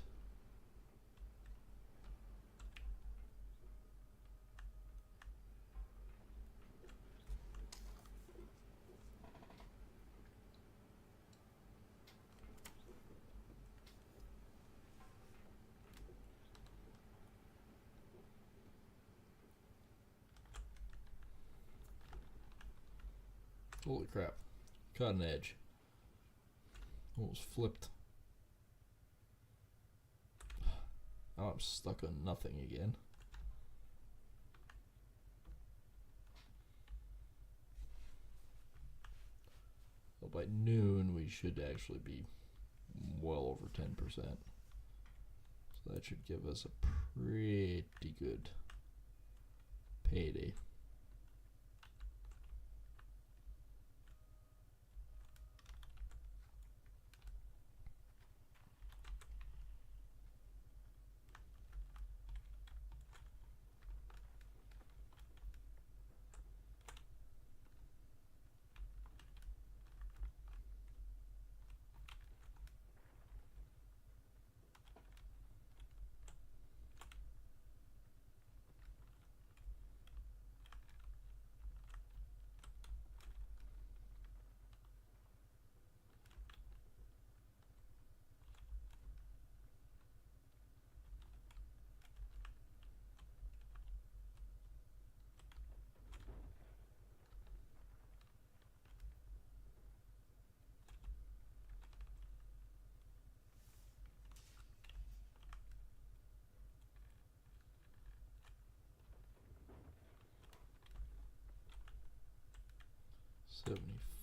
Holy crap. Caught an edge. Almost flipped. Now I'm stuck on nothing again. Well, by noon we should actually be well over 10%. So that should give us a pretty good payday.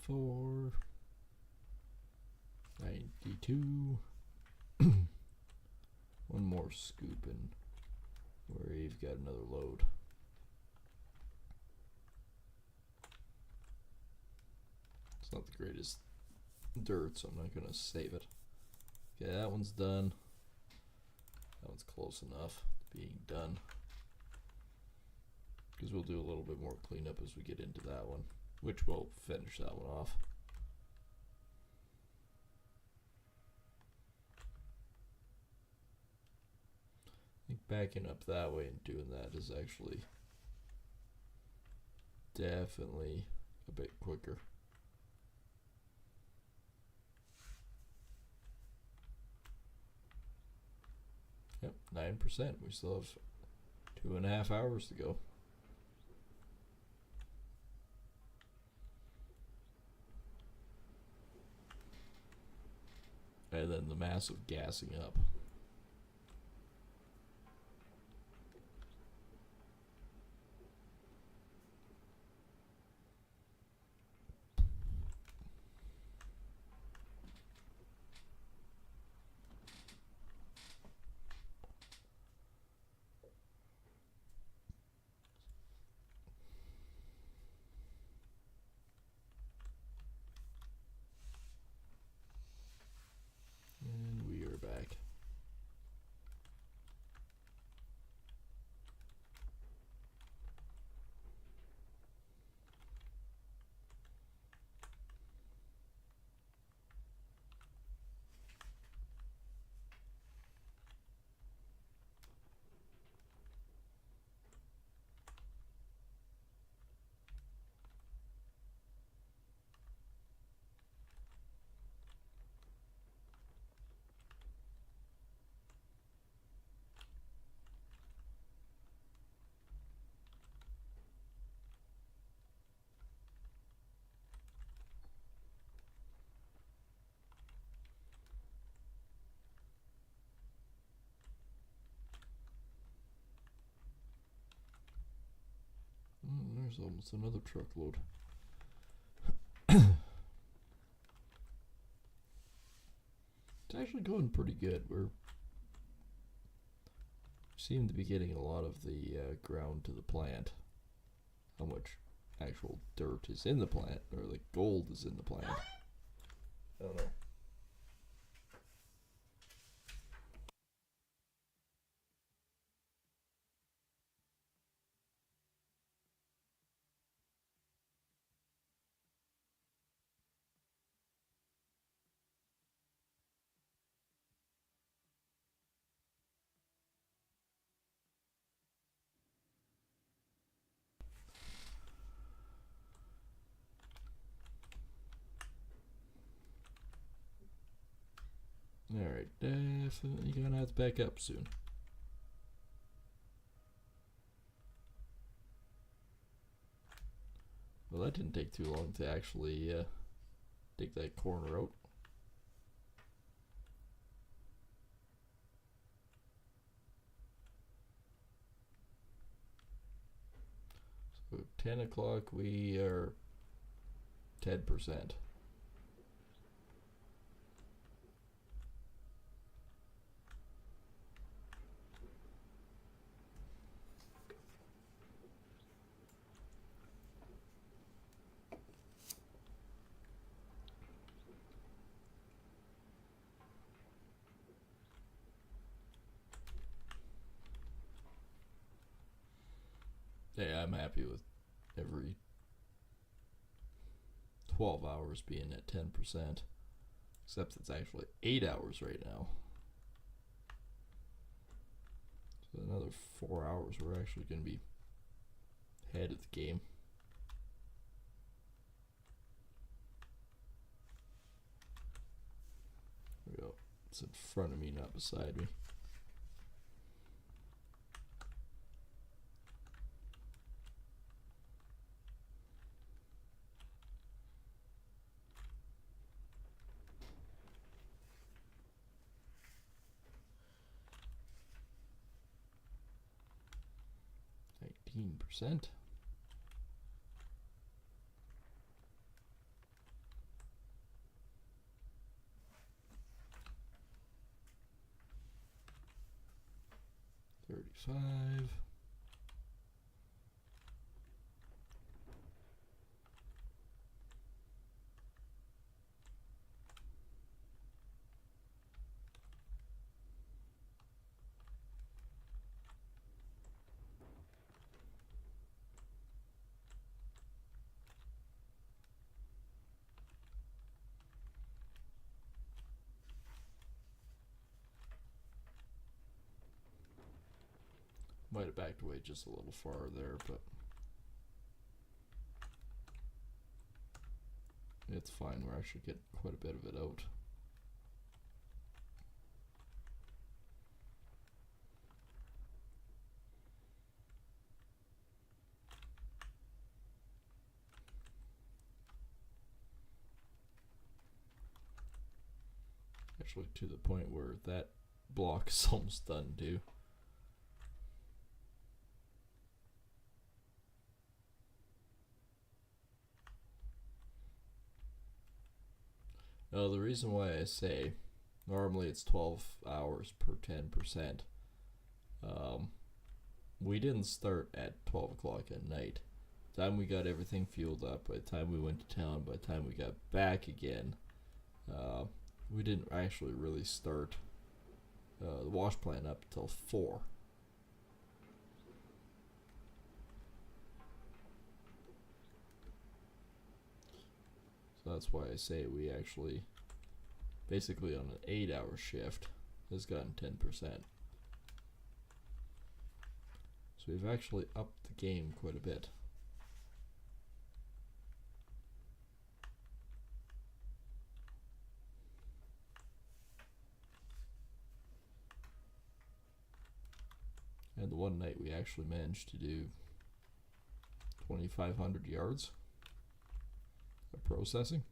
$74, $92. One more scoop and we've got another load. It's not the greatest dirt, so I'm not going to save it. Okay, that one's done. That one's close enough to being done. Because we'll do a little bit more cleanup as we get into that one, which will finish that one off. I think backing up that way and doing that is actually definitely a bit quicker. Yep, 9%. We still have 2.5 hours to go. And then the massive gassing up. And we are back. There's almost another truckload. It's actually going pretty good. We seem to be getting a lot of the ground to the plant. How much actual dirt is in the plant, or like gold is in the plant, I don't know. Alright, definitely gonna have to back up soon. Well, that didn't take too long to actually dig that corner out. So 10 o'clock, we are 10%. Yeah, I'm happy with every 12 hours being at 10%. Except it's actually 8 hours right now. So another 4 hours, we're actually going to be ahead of the game. There we go. It's in front of me, not beside me. %. $35. Might have backed away just a little far there, but it's fine. We're actually getting quite a bit of it out. Actually, to the point where that block is almost done too. Now, the reason why I say normally it's 12 hours per 10%, we didn't start at 12 o'clock at night. By the time we got everything fueled up, by the time we went to town, by the time we got back again, we didn't actually really start the wash plant up till 4. So that's why I say we actually, basically on an 8-hour shift, has gotten 10%. So we've actually upped the game quite a bit. And the one night we actually managed to do 2,500 yards of processing.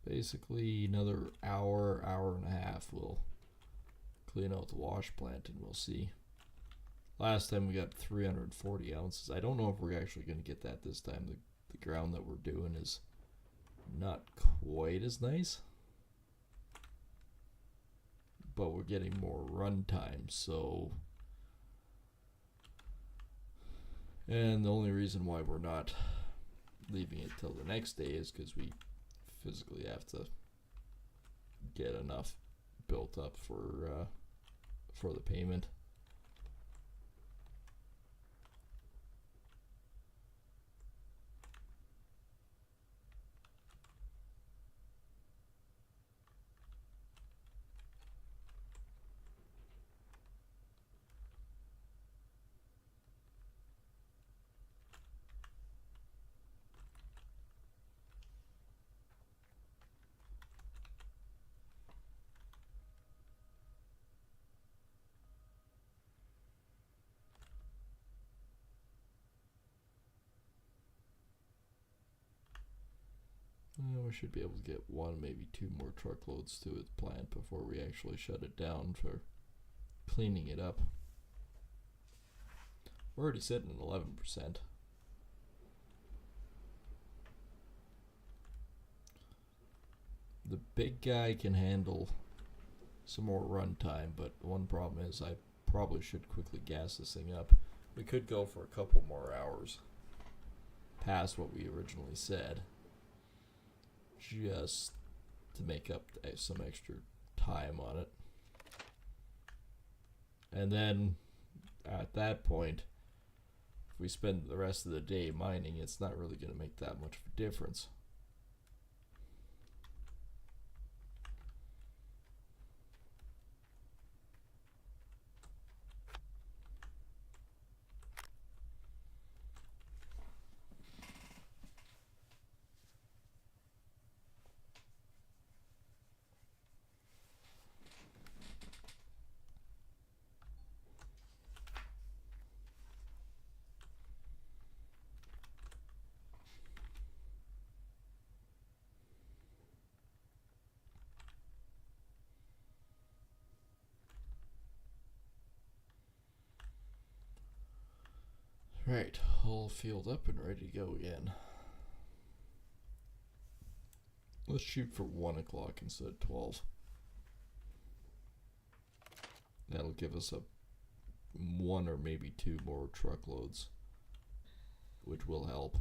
basically another hour, hour and a half, we'll clean out the wash plant and we'll see. Last time we got 340 ounces. I don't know if we're actually going to get that this time. The ground that we're doing is not quite as nice, but we're getting more run time, so. And the only reason why we're not leaving it till the next day is because we physically have to get enough built up for the payment. We should be able to get one, maybe two more truckloads to its plant before we actually shut it down for cleaning it up. We're already sitting at 11%. The big guy can handle some more run time, but one problem is I probably should quickly gas this thing up. We could go for a couple more hours past what we originally said, just to make up some extra time on it. And then at that point, if we spend the rest of the day mining, it's not really going to make that much of a difference. Right, all filled up and ready to go again. Let's shoot for 1 o'clock instead of 12. That'll give us a 1 or maybe 2 more truckloads, which will help.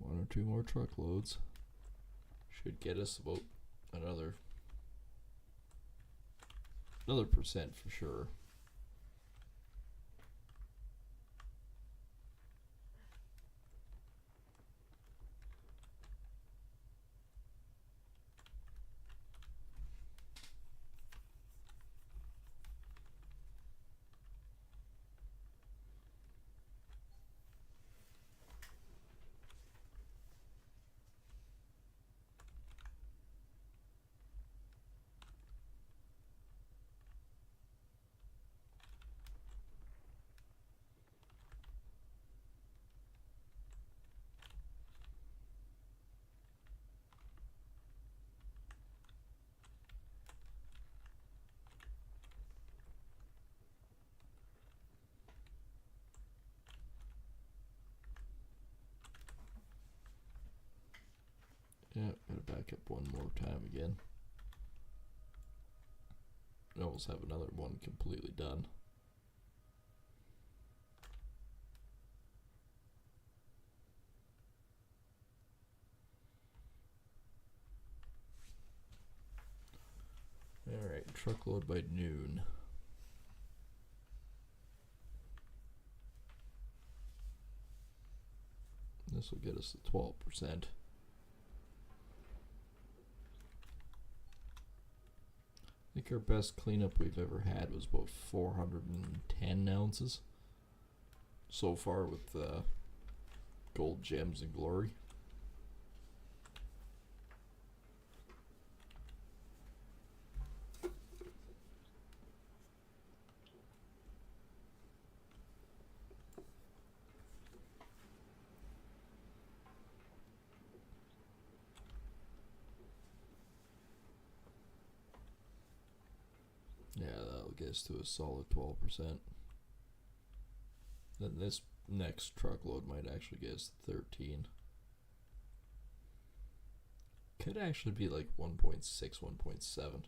One or 2 more truckloads should get us about another percent for sure. Yeah, gotta back up one more time again. I almost have another one completely done. Alright, truckload by noon. This will get us to 12%. think our best cleanup we've ever had was about 410 ounces so far with gold, gems, and glory. Yeah, that'll get us to a solid 12%. Then this next truckload might actually get us 13. Could actually be like 1.6, 1.7.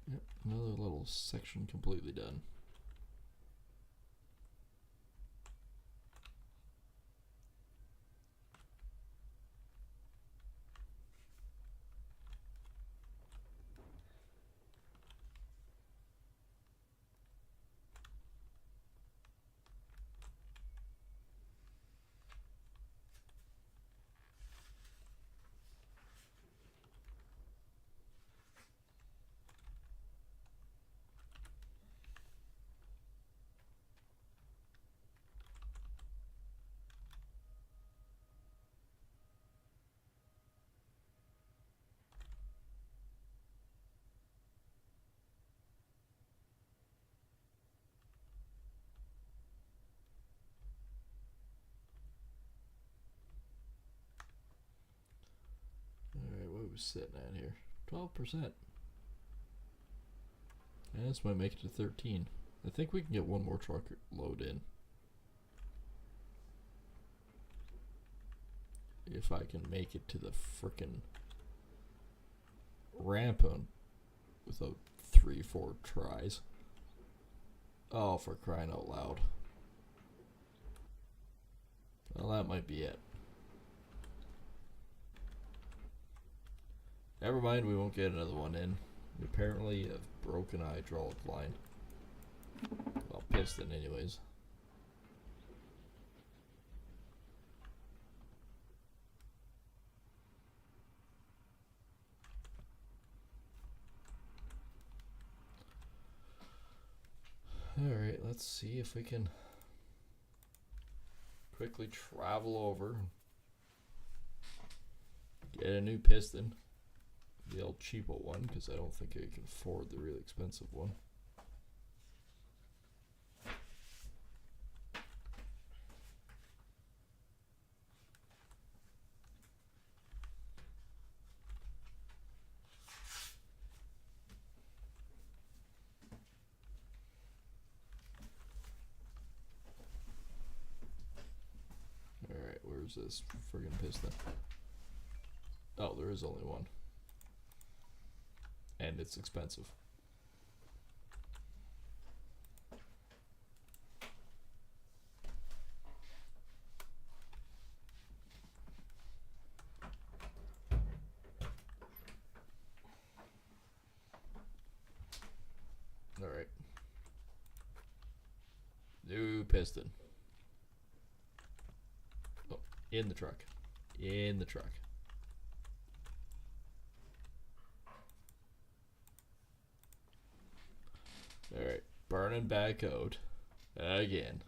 Yep, another little section completely done. Alright, what are we sitting at here? 12%. And this might make it to 13. I think we can get one more truck load in. If I can make it to the frickin' ramp on without 3-4 tries. Oh, for crying out loud. Well, that might be it. Never mind, we won't get another one in. We apparently have broken a hydraulic line. Well, piston anyways. Alright, let's see if we can quickly travel over. Get a new piston. The old cheapo one, because I don't think I can afford the really expensive one. Alright, where's this friggin' piston? Oh, there is only one. And it's expensive. Alright. New piston. Oh, in the truck. In the truck. Alright, burning back out again.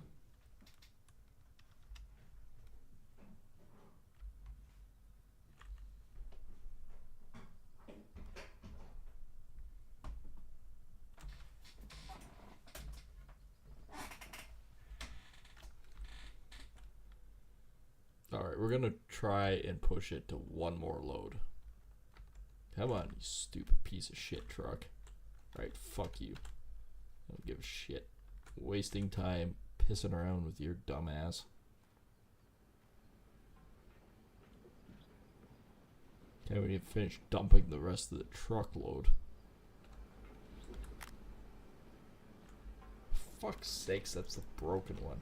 we're gonna try and push it to one more load. Come on, you stupid piece of shit truck. Alright, fuck you. I don't give a shit. Wasting time pissing around with your dumb ass. Okay, we need to finish dumping the rest of the truckload. For fuck's sakes, that's the broken one.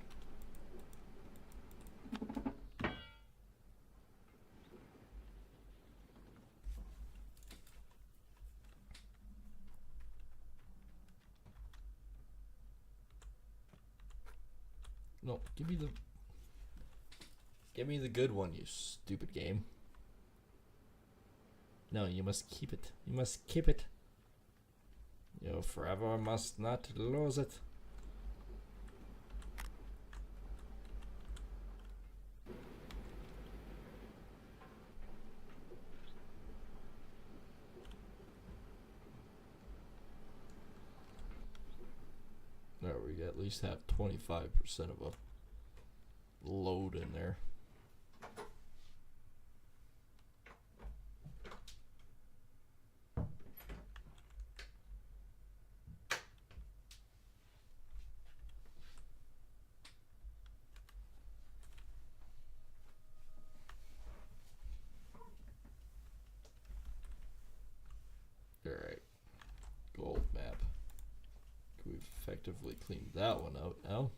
No, give me the good one, you stupid game. No, you must keep it. You must keep it. You forever must not lose it. There, we at least have 25% of a load in there. Alright. Gold map. We've effectively cleaned that one out now.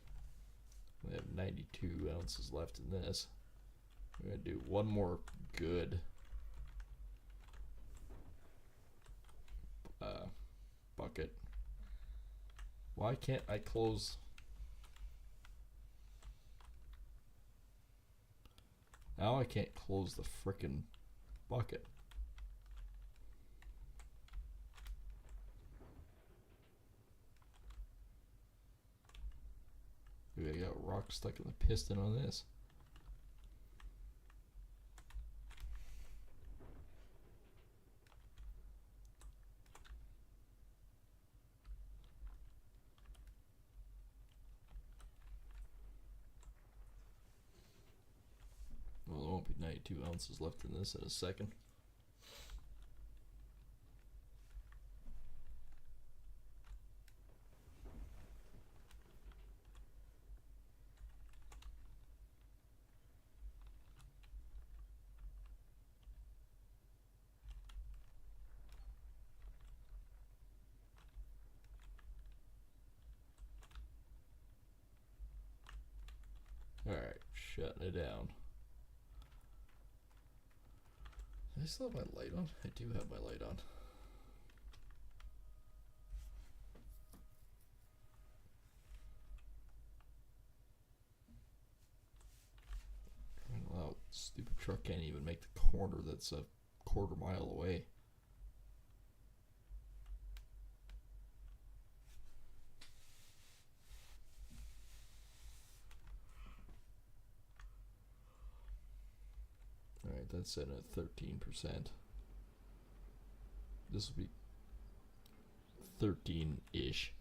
We have 92 ounces left in this. We're going to do one more good bucket. Why can't I close? Now I can't close the frickin' bucket. Maybe I got rock stuck in the piston on this. Well, there won't be 92 ounces left in this in a second. Alright, shutting it down. Do I still have my light on? I do have my light on. Wow, stupid truck can't even make the corner that's a quarter mile away. Alright, that's in at 13%. This will be 13-ish.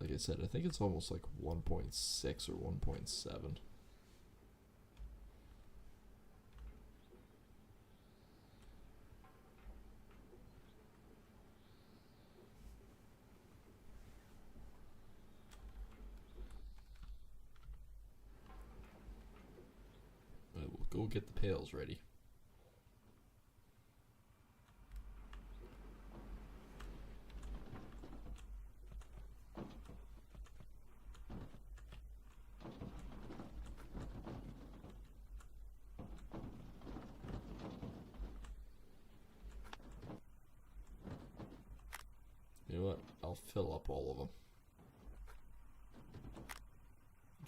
Like I said, I think it's almost like 1.6 or 1.7. We'll go get the pails ready. You know what? I'll fill up all of them.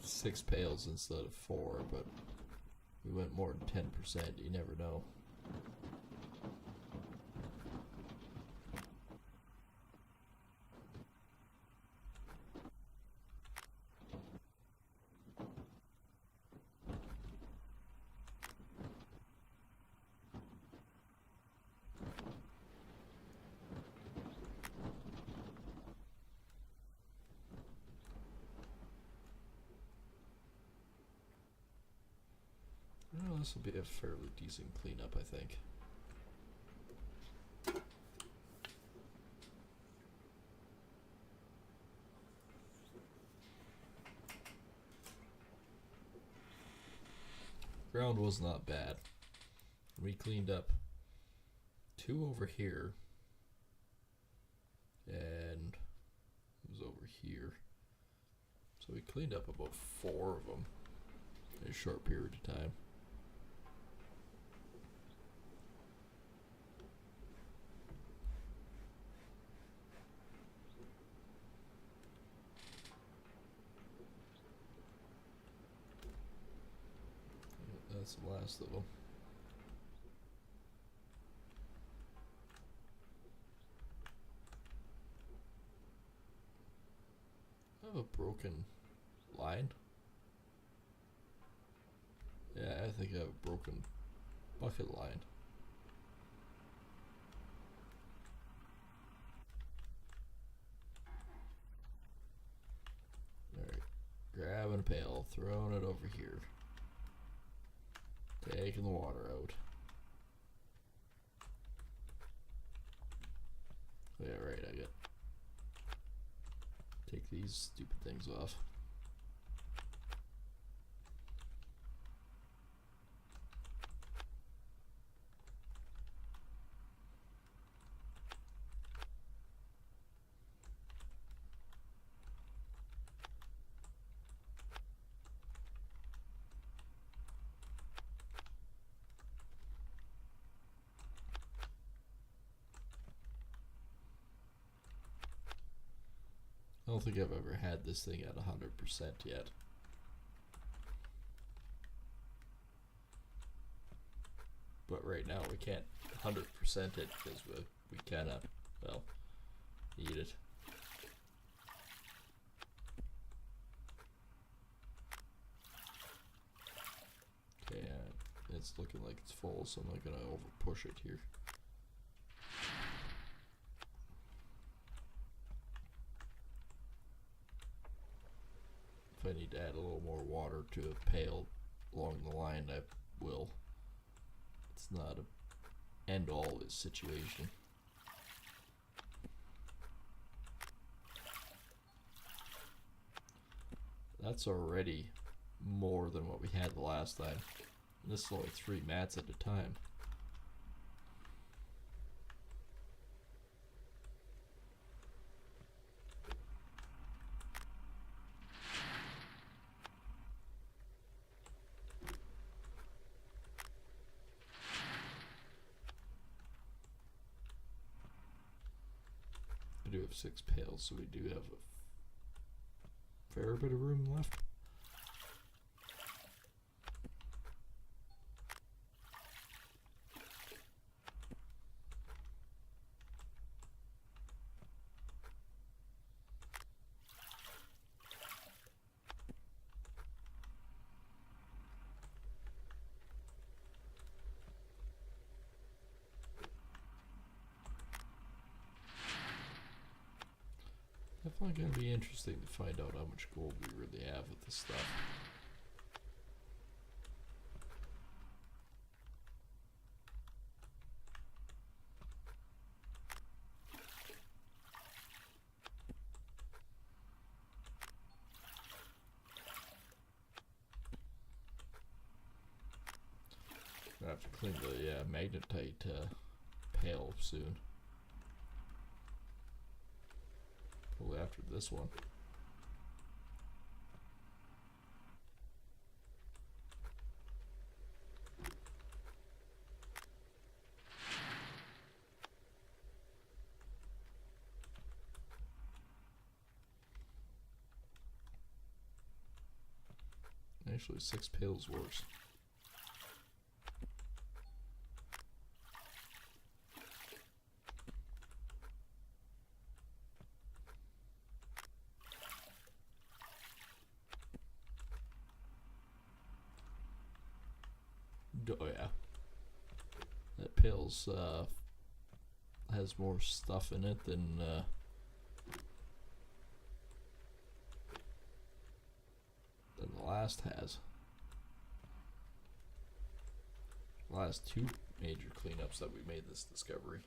6 pails instead of 4, but we went more than 10%. You never know. This will be a fairly decent cleanup, I think. Ground was not bad. We cleaned up 2 over here, and it was over here. So we cleaned up about 4 of them in a short period of time. That's the last of them. I have a broken line. Yeah, I think I have a broken bucket line. Alright, grabbing a pail, throwing it over here. Taking the water out. Yeah, right, I got. Take these stupid things off. I don't think I've ever had this thing at 100% yet. But right now we can't 100% it because we cannot, well, eat it. Okay, it's looking like it's full, so I'm not going to over push it here. If I need to add a little more water to a pail along the line, I will. It's not a end-all situation. That's already more than what we had the last time. And this is only 3 mats at a time. We do have 6 pails, so we do have a fair bit of room left. Definitely going to be interesting to find out how much gold we really have with this stuff. I have to clean the magnetite pail soon. Probably after this one. Actually, 6 pails works. Oh yeah, that pail's has more stuff in it than the last has. last two major cleanups that we made this discovery.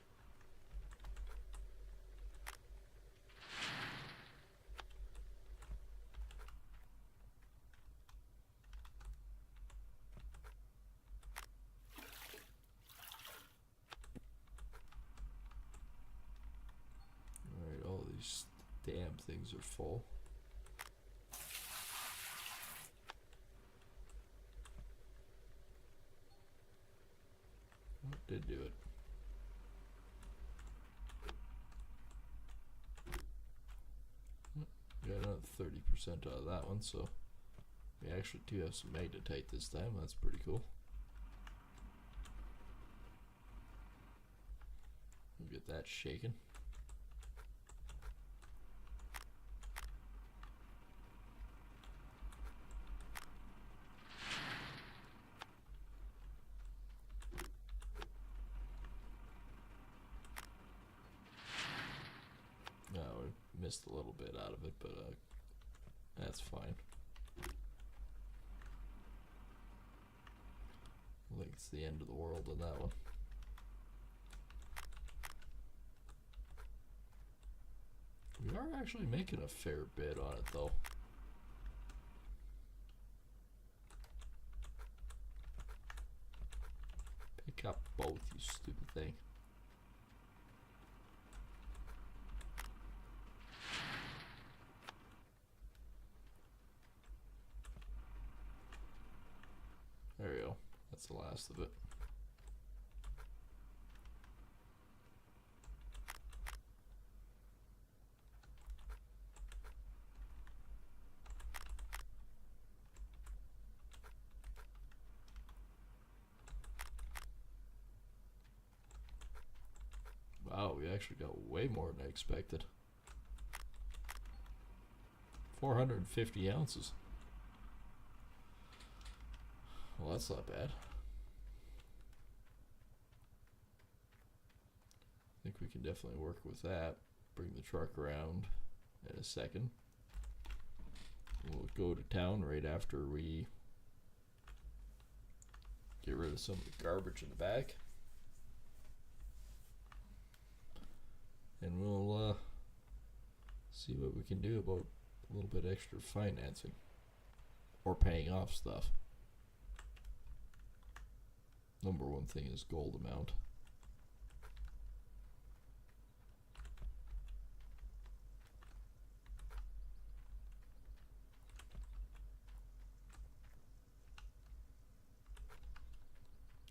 Alright, all these damn things are full. Oh, did do it. Got another 30% out of that one, so we actually do have some magnetite this time. That's pretty cool. We'll get that shaken. No, we missed a little bit out of it, but that's fine. I think it's the end of the world on that one. We are actually making a fair bit on it, though. Pick up both, you stupid thing. There we go. That's the last of it. Wow, we actually got way more than I expected. 450 ounces. Well, that's not bad. I think we can definitely work with that. Bring the truck around in a second. We'll go to town right after we get rid of some of the garbage in the back. And we'll see what we can do about a little bit extra financing. Or paying off stuff. Number one thing is gold amount.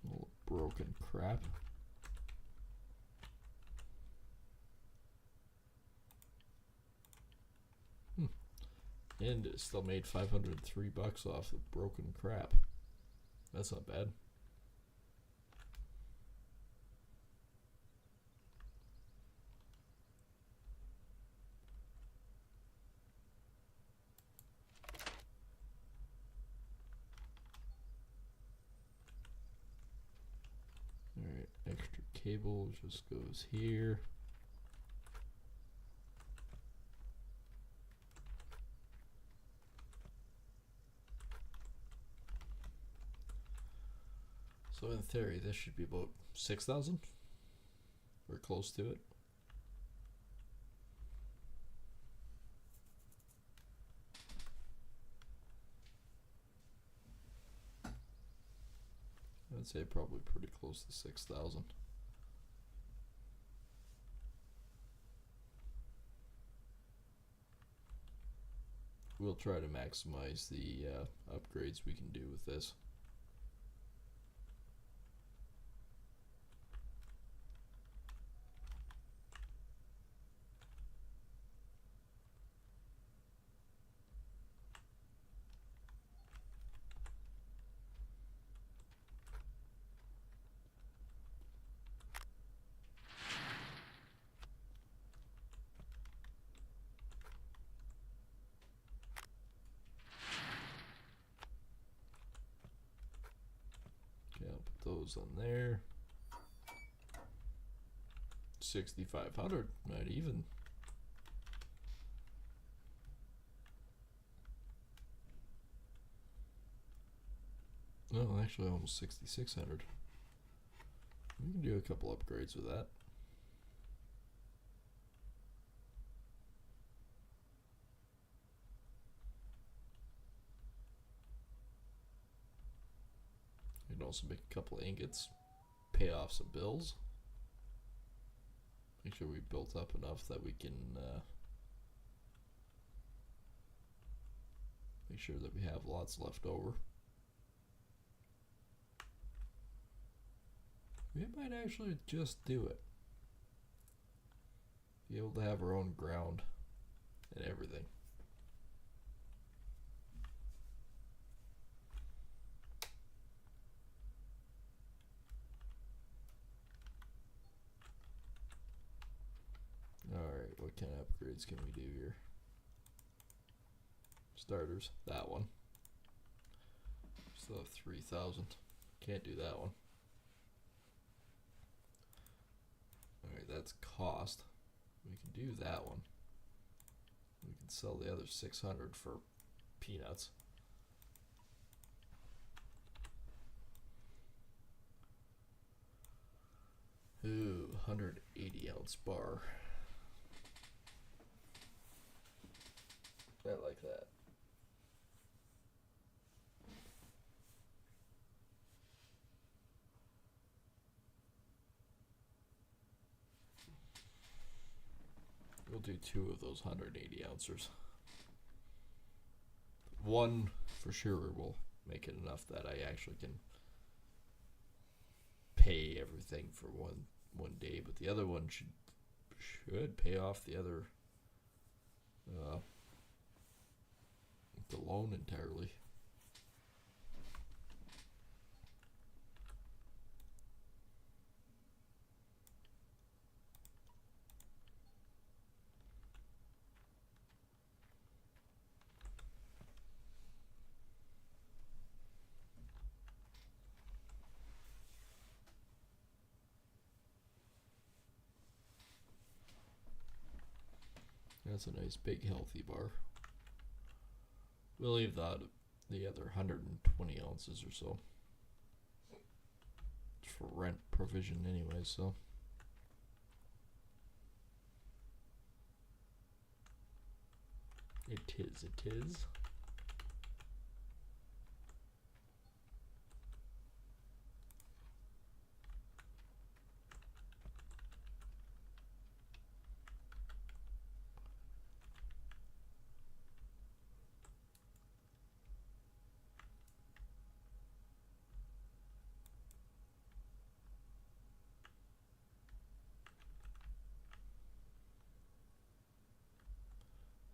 Little broken crap. And it still made 503 bucks off the broken crap. That's not bad. Alright, extra cable just goes here. So in theory, this should be about 6,000 or close to it. I'd say probably pretty close to 6,000. We'll try to maximize the upgrades we can do with this. Those on there. 6,500, not even. No, actually almost 6,600. We can do a couple upgrades with that. We can also make a couple of ingots, pay off some bills. Make sure we built up enough that we can make sure that we have lots left over. We might actually just do it. Be able to have our own ground and everything. Alright, what kind of upgrades can we do here? Starters, that one. Still have 3,000. Can't do that one. Alright, that's cost. We can do that one. We can sell the other 600 for peanuts. Ooh, 180 ounce bar. I like that. We'll do 2 of those 180 ounces. One for sure will make it enough that I actually can pay everything for one day, but the other one should pay off the other the loan entirely. That's a nice big healthy bar. We'll leave that the other 120 ounces or so for rent provision anyway, so it is.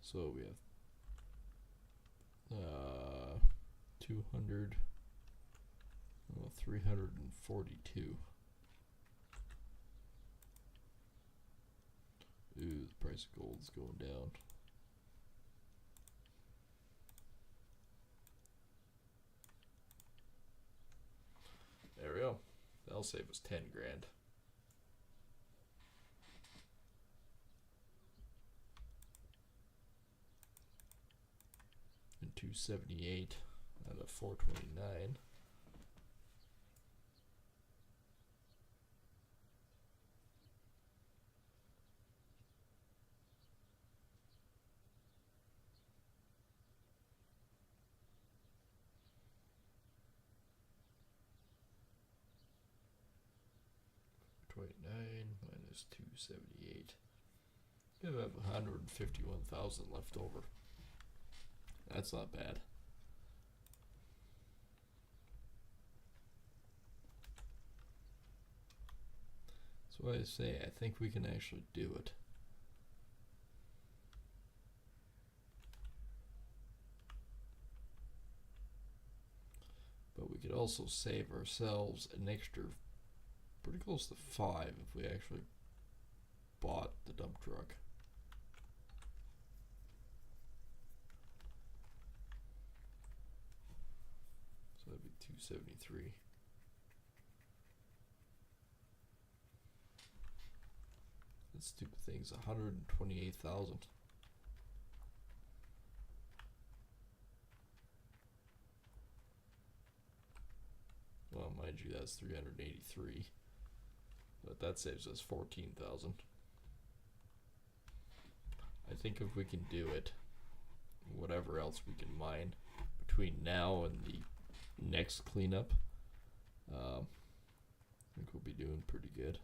So we have 200, 342. Ooh, the price of gold's going down. There we go. That'll save us 10 grand. And 278 out of 429. Minus 278. You have 151,000 left over. That's not bad. So I say, I think we can actually do it. But we could also save ourselves an extra pretty close to 5 if we actually bought the dump truck. So that'd be 273. That stupid thing's 128,000. Well, mind you, that's 383. But that saves us 14,000. I think if we can do it, whatever else we can mine between now and the next cleanup, I think we'll be doing pretty good.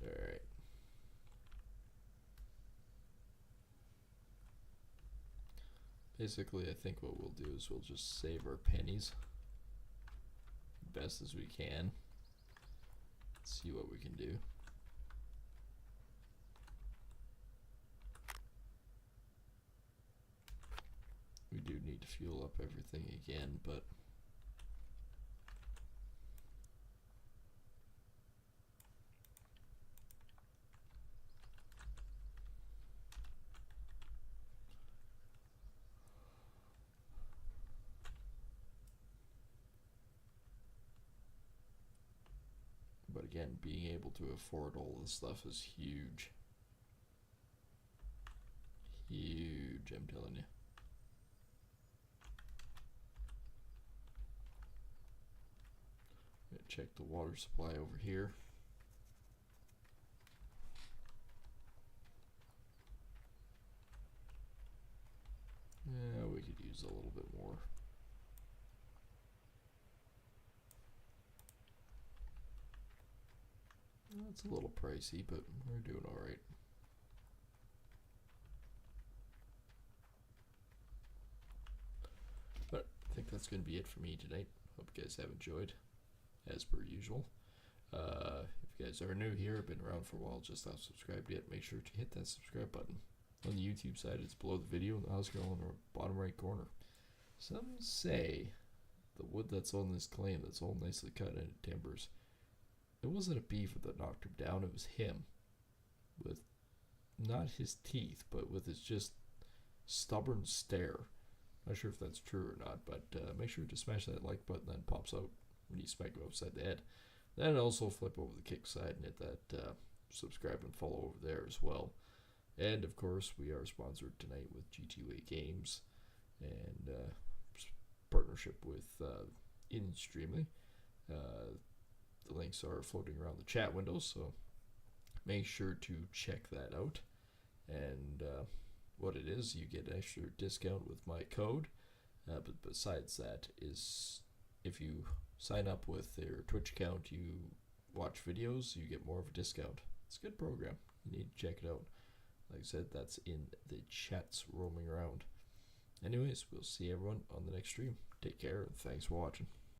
Alright. Basically, I think what we'll do is we'll just save our pennies best as we can. See what we can do. We do need to fuel up everything again, but again, being able to afford all this stuff is huge. Huge, I'm telling you. Check the water supply over here. Yeah, we could use a little bit more. It's a little pricey, but we're doing all right. But I think that's going to be it for me tonight. Hope you guys have enjoyed, as per usual. If you guys are new here, been around for a while, just not subscribed yet, make sure to hit that subscribe button. On the YouTube side, it's below the video in the house girl in the bottom right corner. Some say the wood that's on this claim that's all nicely cut into timbers, it wasn't a beaver that knocked him down, it was him. With not his teeth, but with his just stubborn stare. Not sure if that's true or not, but make sure to smash that like button that pops out when you smack him upside the head. Then also flip over the kick side and hit that subscribe and follow over there as well. And of course, we are sponsored tonight with G2A Games and partnership with InStreamly. The links are floating around the chat window, so make sure to check that out. And what it is, you get an extra discount with my code. But besides that, is if you sign up with their Twitch account, you watch videos, you get more of a discount. It's a good program. You need to check it out. Like I said, that's in the chats roaming around. Anyways, we'll see everyone on the next stream. Take care, and thanks for watching.